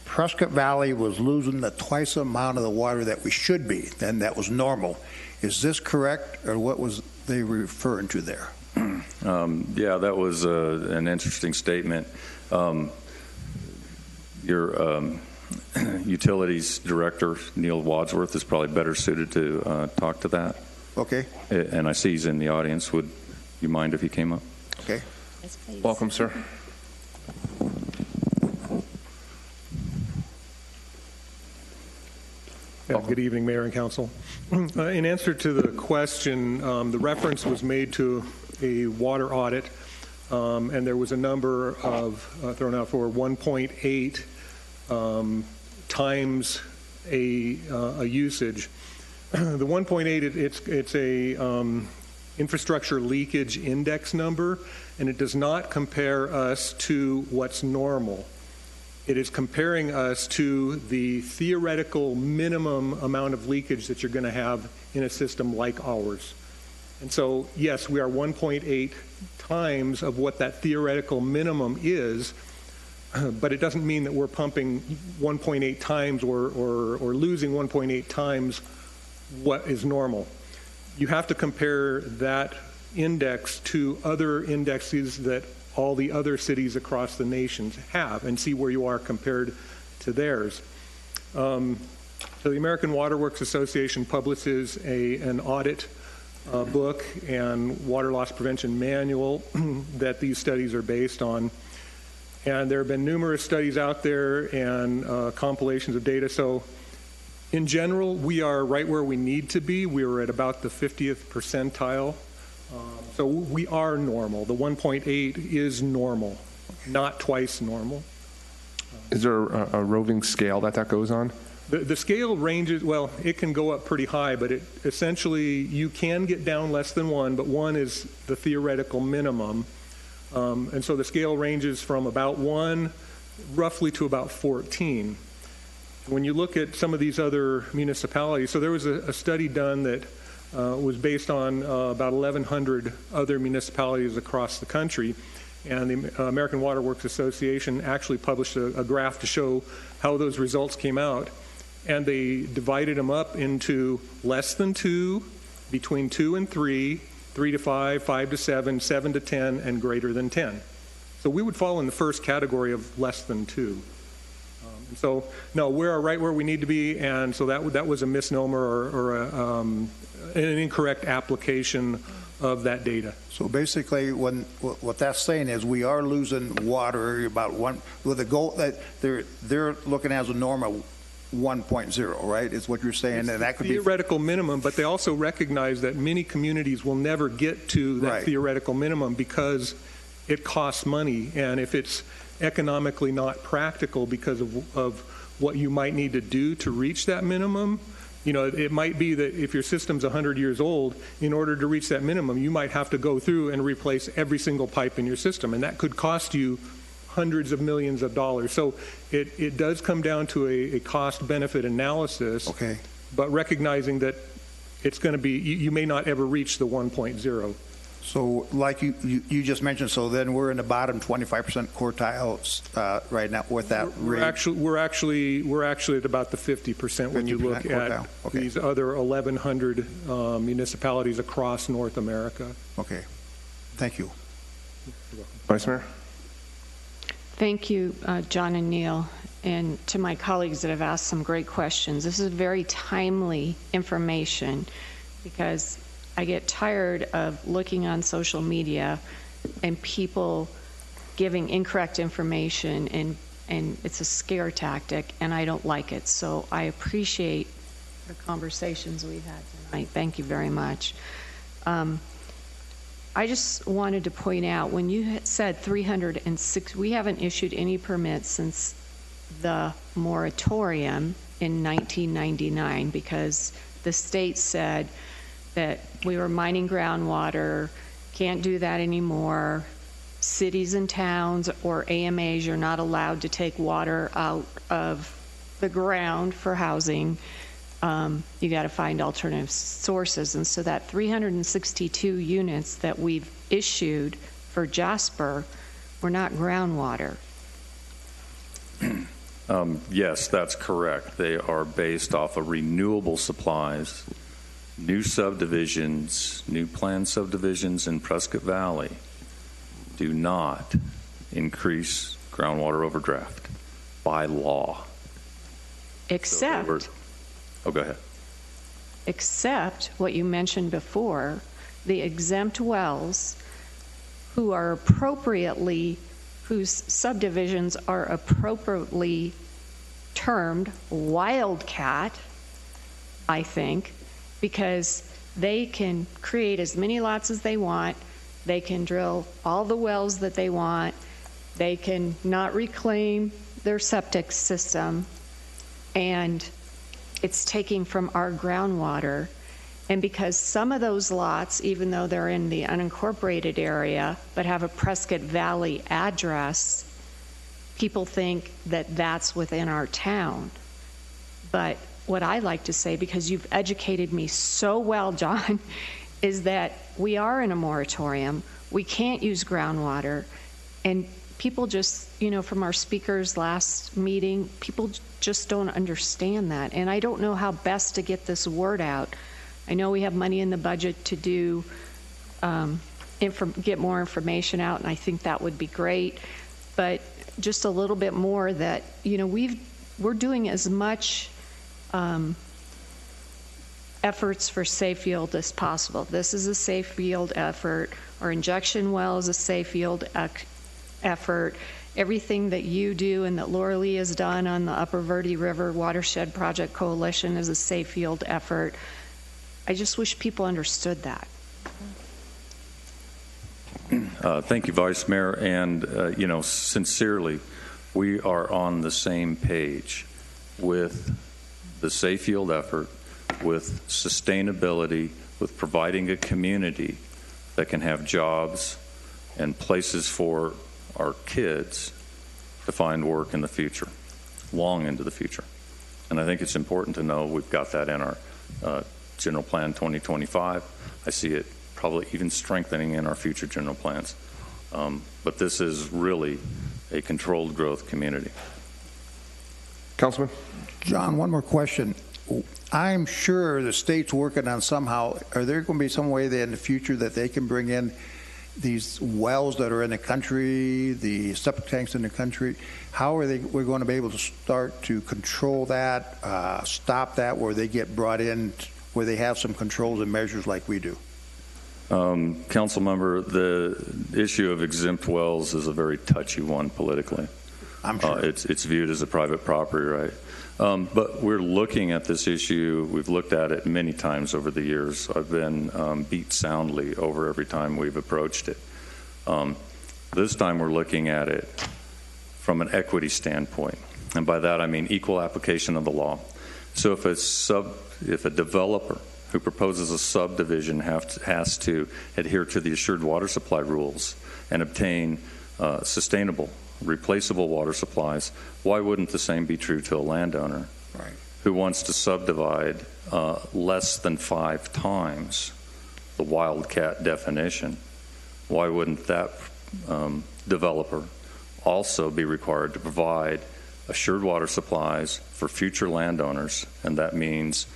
Prescott Valley was losing the twice the amount of the water that we should be, and that was normal. Is this correct, or what was they referring to there? Yeah, that was an interesting statement. Your utilities director, Neil Wadsworth, is probably better suited to talk to that. Okay. And I see he's in the audience. Would you mind if he came up? Okay. Yes, please. Welcome, sir. Good evening, Mayor and Council. In answer to the question, the reference was made to a water audit, and there was a number of thrown out for 1.8 times a usage. The 1.8, it's a infrastructure leakage index number, and it does not compare us to what's normal. It is comparing us to the theoretical minimum amount of leakage that you're going to have in a system like ours. And so, yes, we are 1.8 times of what that theoretical minimum is, but it doesn't mean that we're pumping 1.8 times or losing 1.8 times what is normal. You have to compare that index to other indexes that all the other cities across the nation have and see where you are compared to theirs. So the American Water Works Association publishes an audit book and water loss prevention manual that these studies are based on. And there have been numerous studies out there and compilations of data. So in general, we are right where we need to be. We are at about the 50th percentile. So we are normal. The 1.8 is normal, not twice normal. Is there a roving scale that goes on? The scale ranges, well, it can go up pretty high, but it essentially, you can get down less than 1, but 1 is the theoretical minimum. And so the scale ranges from about 1 roughly to about 14. When you look at some of these other municipalities, so there was a study done that was based on about 1,100 other municipalities across the country, and the American Water Works Association actually published a graph to show how those results came out, and they divided them up into less than 2, between 2 and 3, 3 to 5, 5 to 7, 7 to 10, and greater than 10. So we would fall in the first category of less than 2. So, no, we're right where we need to be, and so that was a misnomer or an incorrect application of that data. So basically, what that's saying is we are losing water about 1, with a goal that they're looking at as a normal 1.0, right? Is what you're saying, and that could be theoretical minimum, but they also recognize that many communities will never get to that theoretical minimum because it costs money, and if it's economically not practical because of what you might need to do to reach that minimum. You know, it might be that if your system's 100 years old, in order to reach that minimum, you might have to go through and replace every single pipe in your system, and that could cost you hundreds of millions of dollars. So it does come down to a cost-benefit analysis, Okay. but recognizing that it's going to be, you may not ever reach the 1.0. So like you just mentioned, so then we're in the bottom 25% quartile right now with that rate? We're actually at about the 50% when you 50% look quartile. at Okay. these other 1,100 municipalities across North America. Okay. Thank you. Vice Mayor? Thank you, John and Neil, and to my colleagues that have asked some great questions. This is very timely information because I get tired of looking on social media and people giving incorrect information, and it's a scare tactic, and I don't like it. So I appreciate the conversations we've had tonight. Thank you very much. I just wanted to point out, when you had said 306, we haven't issued any permits since the moratorium in 1999 because the state said that we were mining groundwater, can't do that anymore. Cities and towns or AMAs, you're not allowed to take water out of the ground for housing. You got to find alternative sources. And so that 362 units that we've issued for Jasper were not groundwater. Yes, that's correct. They are based off of renewable supplies. New subdivisions, new planned subdivisions in Prescott Valley do not increase groundwater overdraft by law. Except, Oh, go ahead. except what you mentioned before, the exempt wells who are appropriately, whose subdivisions are appropriately termed wildcat, I think, because they can create as many lots as they want, they can drill all the wells that they want, they can not reclaim their septic system, and it's taking from our groundwater. And because some of those lots, even though they're in the unincorporated area, but have a Prescott Valley address, people think that that's within our town. But what I like to say, because you've educated me so well, John, is that we are in a moratorium. We can't use groundwater. And people just, from our speakers last meeting, people just don't understand that. And I don't know how best to get this word out. I know we have money in the budget to do, get more information out, and I think that would be great. But just a little bit more that, we're doing as much efforts for safe yield as possible. This is a safe yield effort. Our injection well is a safe yield effort. Everything that you do and that Laura Lee has done on the Upper Verde River Watershed Project Coalition is a safe yield effort. I just wish people understood that. Thank you, Vice Mayor. And, sincerely, we are on the same page with the safe yield effort, with sustainability, with providing a community that can have jobs and places for our kids to find work in the future, long into the future. And I think it's important to know we've got that in our General Plan 2025. I see it probably even strengthening in our future general plans. But this is really a controlled growth community. Councilman? John, one more question. I'm sure the state's working on somehow, are there going to be some way that in the future that they can bring in these wells that are in the country, the septic tanks in the country? How are we're going to be able to start to control that, stop that, where they get brought in, where they have some controls and measures like we do? Council member, the issue of exempt wells is a very touchy one politically. I'm sure. It's viewed as a private property right. But we're looking at this issue. We've looked at it many times over the years. I've been beat soundly over every time we've approached it. This time we're looking at it from an equity standpoint. And by that I mean equal application of the law. So if a developer who proposes a subdivision has to adhere to the assured water supply rules and obtain sustainable replaceable water supplies, why wouldn't the same be true to a landowner Right. who wants to subdivide less than 5 times the wildcat definition? Why wouldn't that developer also be required to provide assured water supplies for future landowners? And that means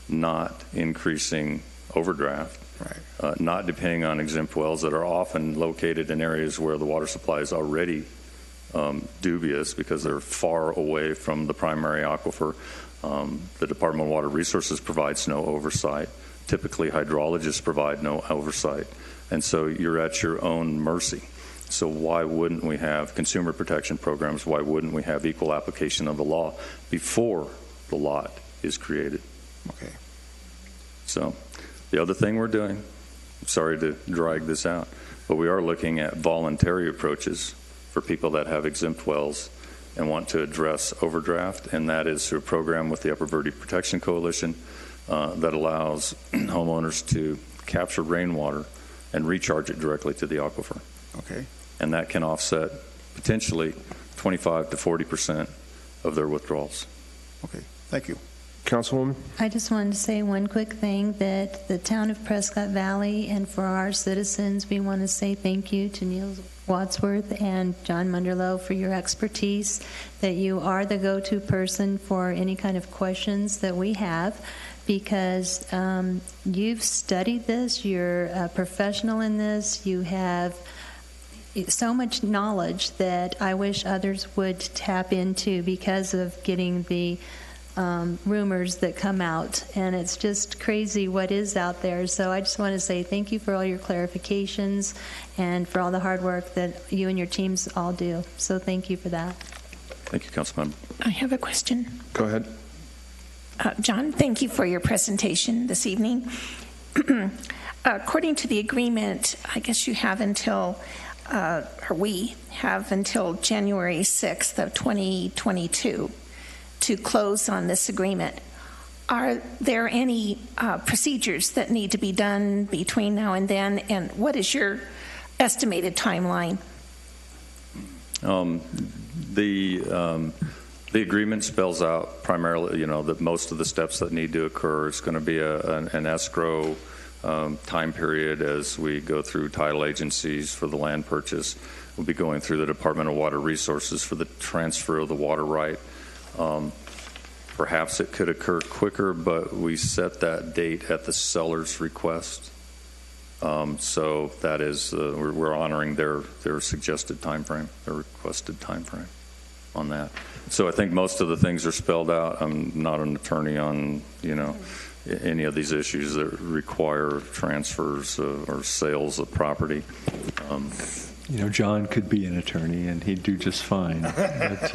not increasing overdraft, Right. not depending on exempt wells that are often located in areas where the water supply is already dubious because they're far away from the primary aquifer. The Department of Water Resources provides no oversight. Typically, hydrologists provide no oversight. And so you're at your own mercy. So why wouldn't we have consumer protection programs? Why wouldn't we have equal application of the law before the lot is created? Okay. So the other thing we're doing, sorry to drag this out, but we are looking at voluntary approaches for people that have exempt wells and want to address overdraft, and that is through a program with the Upper Verde Protection Coalition that allows homeowners to capture rainwater and recharge it directly to the aquifer. Okay. And that can offset potentially 25 to 40% of their withdrawals. Okay. Thank you. Councilwoman? I just wanted to say one quick thing, that the town of Prescott Valley and for our citizens, we want to say thank you to Neil Wadsworth and John Munderloh for your expertise, that you are the go-to person for any kind of questions that we have, because you've studied this, you're a professional in this, you have so much knowledge that I wish others would tap into because of getting the rumors that come out, and it's just crazy what is out there. So I just want to say thank you for all your clarifications and for all the hard work that you and your teams all do. So thank you for that. Thank you, Councilmember. I have a question. Go ahead. John, thank you for your presentation this evening. According to the agreement, I guess you have until, or we have until January 6th of 2022 to close on this agreement. Are there any procedures that need to be done between now and then, and what is your estimated timeline? The agreement spells out primarily, that most of the steps that need to occur. It's going to be an escrow time period as we go through title agencies for the land purchase. We'll be going through the Department of Water Resources for the transfer of the water right. Perhaps it could occur quicker, but we set that date at the seller's request. So that is, we're honoring their suggested time frame, their requested time frame on that. So I think most of the things are spelled out. I'm not an attorney on, any of these issues that require transfers or sales of property. John could be an attorney, and he'd do just fine. But,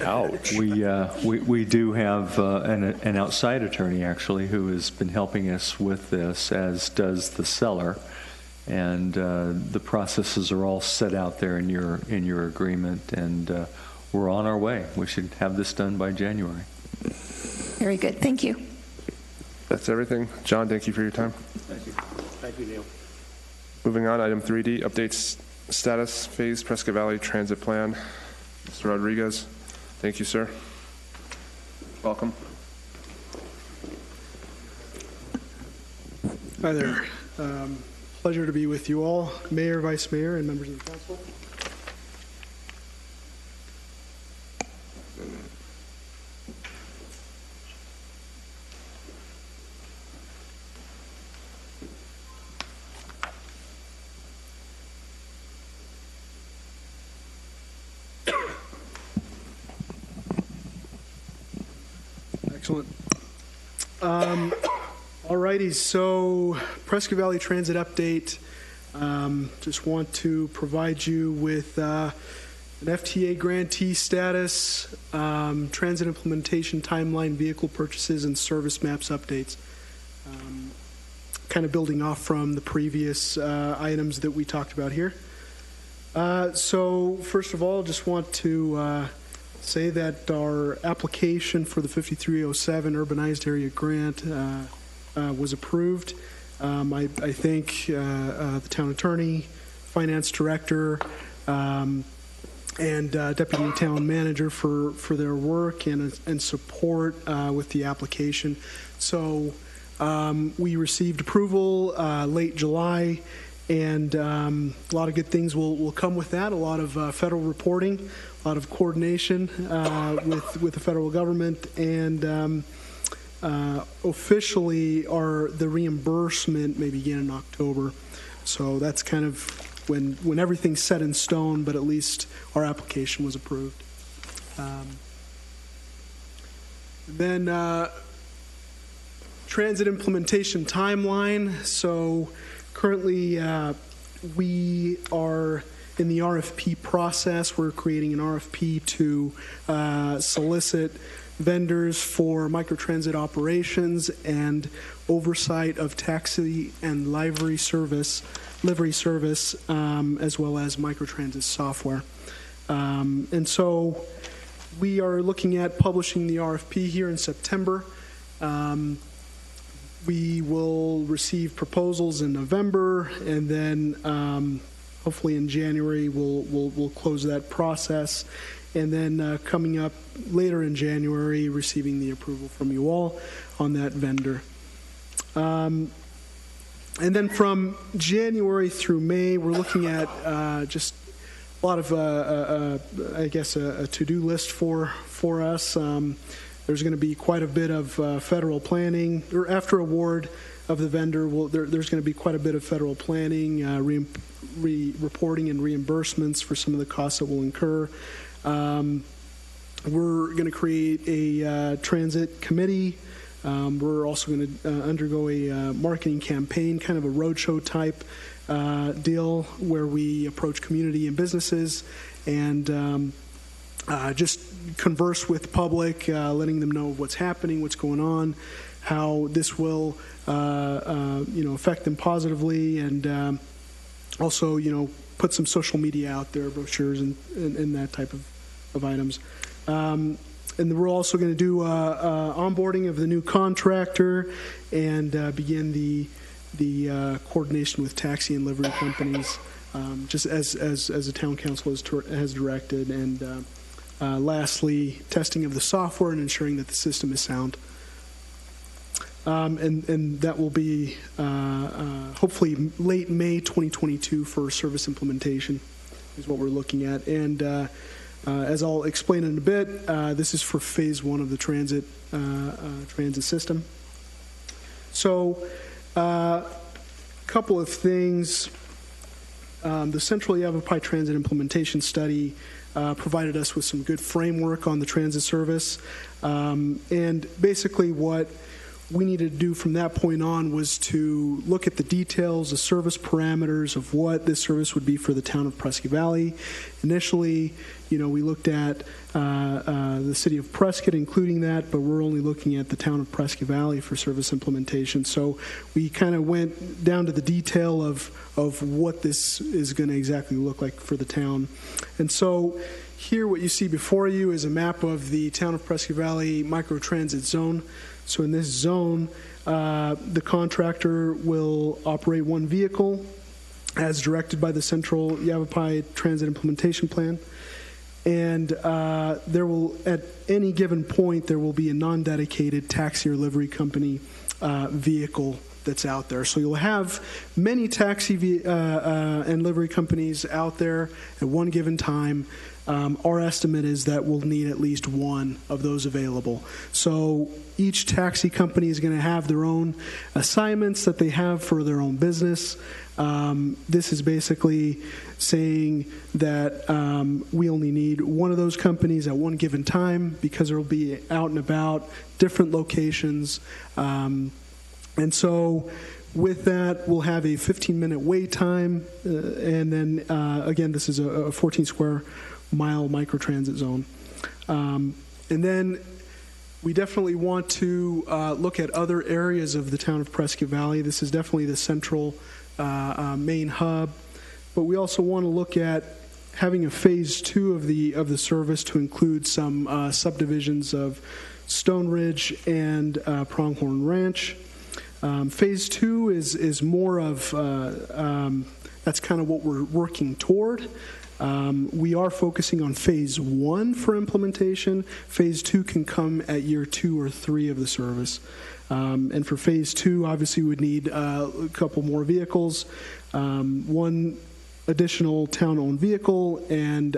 ouch. We do have an outside attorney, actually, who has been helping us with this, as does the seller. And the processes are all set out there in your agreement, and we're on our way. We should have this done by January. Very good. Thank you. That's everything. John, thank you for your time. Thank you. Thank you, Neil. Moving on, item 3D, updates status phase Prescott Valley Transit Plan. Mr. Rodriguez, thank you, sir. Welcome. Hi there. Pleasure to be with you all, Mayor, Vice Mayor, and members of the council. Excellent. All righty, so Prescott Valley Transit update. Just want to provide you with an FTA grantee status, transit implementation timeline, vehicle purchases, and service maps updates. Kind of building off from the previous items that we talked about here. So first of all, just want to say that our application for the 5307 Urbanized Area Grant was approved. I thank the town attorney, finance director, and Deputy Town Manager for their work and support with the application. So we received approval late July, and a lot of good things will come with that. A lot of federal reporting, a lot of coordination with the federal government, and officially the reimbursement may begin in October. So that's kind of when everything's set in stone, but at least our application was approved. Then transit implementation timeline. So currently we are in the RFP process. We're creating an RFP to solicit vendors for microtransit operations and oversight of taxi and livery service, as well as microtransit software. And so we are looking at publishing the RFP here in September. We will receive proposals in November, and then hopefully in January we'll close that process. And then coming up later in January, receiving the approval from you all on that vendor. And then from January through May, we're looking at just a lot of, I guess, a to-do list for us. There's going to be quite a bit of federal planning, or after award of the vendor, there's going to be quite a bit of federal planning, reporting and reimbursements for some of the costs that will incur. We're going to create a transit committee. We're also going to undergo a marketing campaign, kind of a roadshow type deal, where we approach community and businesses and just converse with the public, letting them know what's happening, what's going on, how this will affect them positively, and also put some social media out there, brochures and that type of items. And we're also going to do onboarding of the new contractor and begin the coordination with taxi and livery companies, just as the town council has directed. And lastly, testing of the software and ensuring that the system is sound. And that will be hopefully late May 2022 for service implementation is what we're looking at. And as I'll explain in a bit, this is for phase 1 of the transit system. So a couple of things. The Central Yavapai Transit Implementation Study provided us with some good framework on the transit service. And basically what we needed to do from that point on was to look at the details, the service parameters of what this service would be for the town of Prescott Valley. Initially, we looked at the city of Prescott, including that, but we're only looking at the town of Prescott Valley for service implementation. So we kind of went down to the detail of what this is going to exactly look like for the town. And so here what you see before you is a map of the town of Prescott Valley microtransit zone. So in this zone, the contractor will operate one vehicle as directed by the Central Yavapai Transit Implementation Plan. And there will, at any given point, there will be a non-dedicated taxi or livery company vehicle that's out there. So you'll have many taxi and livery companies out there at one given time. Our estimate is that we'll need at least one of those available. So each taxi company is going to have their own assignments that they have for their own business. This is basically saying that we only need one of those companies at one given time because there will be out and about, different locations. And so with that, we'll have a 15-minute wait time. And then, again, this is a 14-square-mile microtransit zone. And then we definitely want to look at other areas of the town of Prescott Valley. This is definitely the central main hub. But we also want to look at having a phase 2 of the service to include some subdivisions of Stone Ridge and Pronghorn Ranch. Phase 2 is more of, that's kind of what we're working toward. We are focusing on phase 1 for implementation. Phase 2 can come at year 2 or 3 of the service. And for phase 2, obviously, we would need a couple more vehicles, one additional town-owned vehicle, and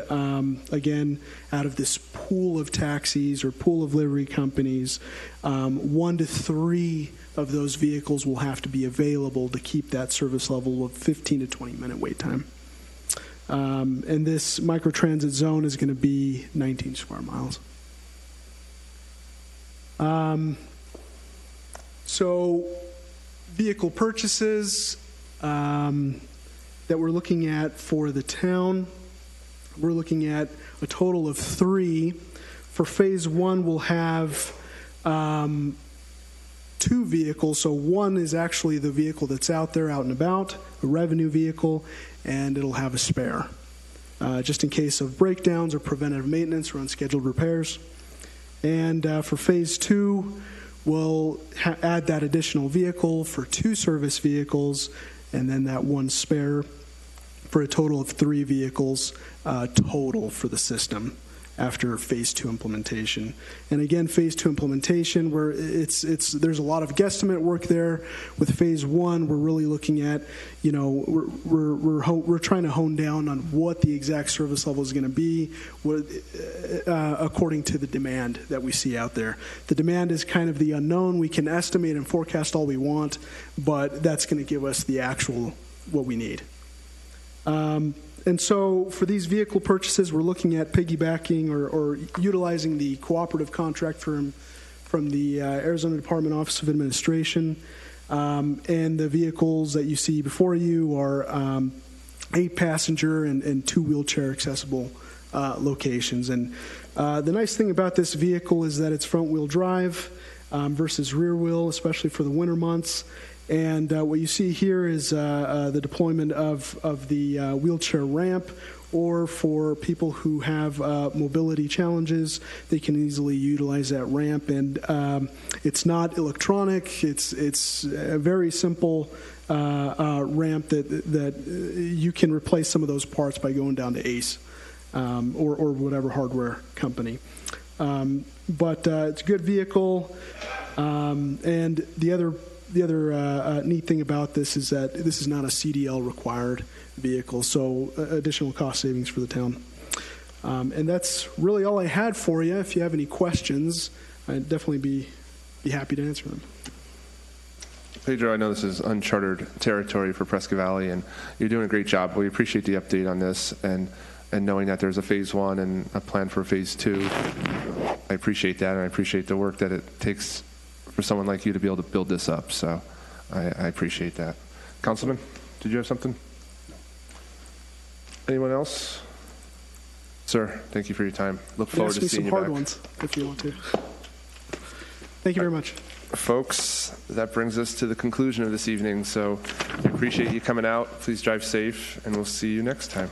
again, out of this pool of taxis or pool of livery companies, 1 to 3 of those vehicles will have to be available to keep that service level of 15 to 20-minute wait time. And this microtransit zone is going to be 19 square miles. So vehicle purchases that we're looking at for the town, we're looking at a total of 3. For phase 1, we'll have 2 vehicles. So 1 is actually the vehicle that's out there, out and about, a revenue vehicle, and it'll have a spare, just in case of breakdowns or preventative maintenance or unscheduled repairs. And for phase 2, we'll add that additional vehicle for 2 service vehicles, and then that 1 spare, for a total of 3 vehicles total for the system after phase 2 implementation. And again, phase 2 implementation, where there's a lot of guesstimate work there. With phase 1, we're really looking at, we're trying to hone down on what the exact service level is going to be according to the demand that we see out there. The demand is kind of the unknown. We can estimate and forecast all we want, but that's going to give us the actual what we need. And so for these vehicle purchases, we're looking at piggybacking or utilizing the cooperative contract from the Arizona Department Office of Administration. And the vehicles that you see before you are 8-passenger and 2 wheelchair accessible locations. And the nice thing about this vehicle is that it's front-wheel drive versus rear-wheel, especially for the winter months. And what you see here is the deployment of the wheelchair ramp, or for people who have mobility challenges, they can easily utilize that ramp. And it's not electronic. It's a very simple ramp that you can replace some of those parts by going down to Ace or whatever hardware company. But it's a good vehicle. And the other neat thing about this is that this is not a CDL required vehicle, so additional cost savings for the town. And that's really all I had for you. If you have any questions, I'd definitely be happy to answer them. Pedro, I know this is uncharted territory for Prescott Valley, and you're doing a great job. We appreciate the update on this, and knowing that there's a phase 1 and a plan for phase 2. I appreciate that, and I appreciate the work that it takes for someone like you to be able to build this up. So I appreciate that. Councilman, did you have something? Anyone else? Sir, thank you for your time. Look forward to seeing you back. Ask me some hard ones if you want to. Thank you very much. Folks, that brings us to the conclusion of this evening. So we appreciate you coming out. Please drive safe, and we'll see you next time.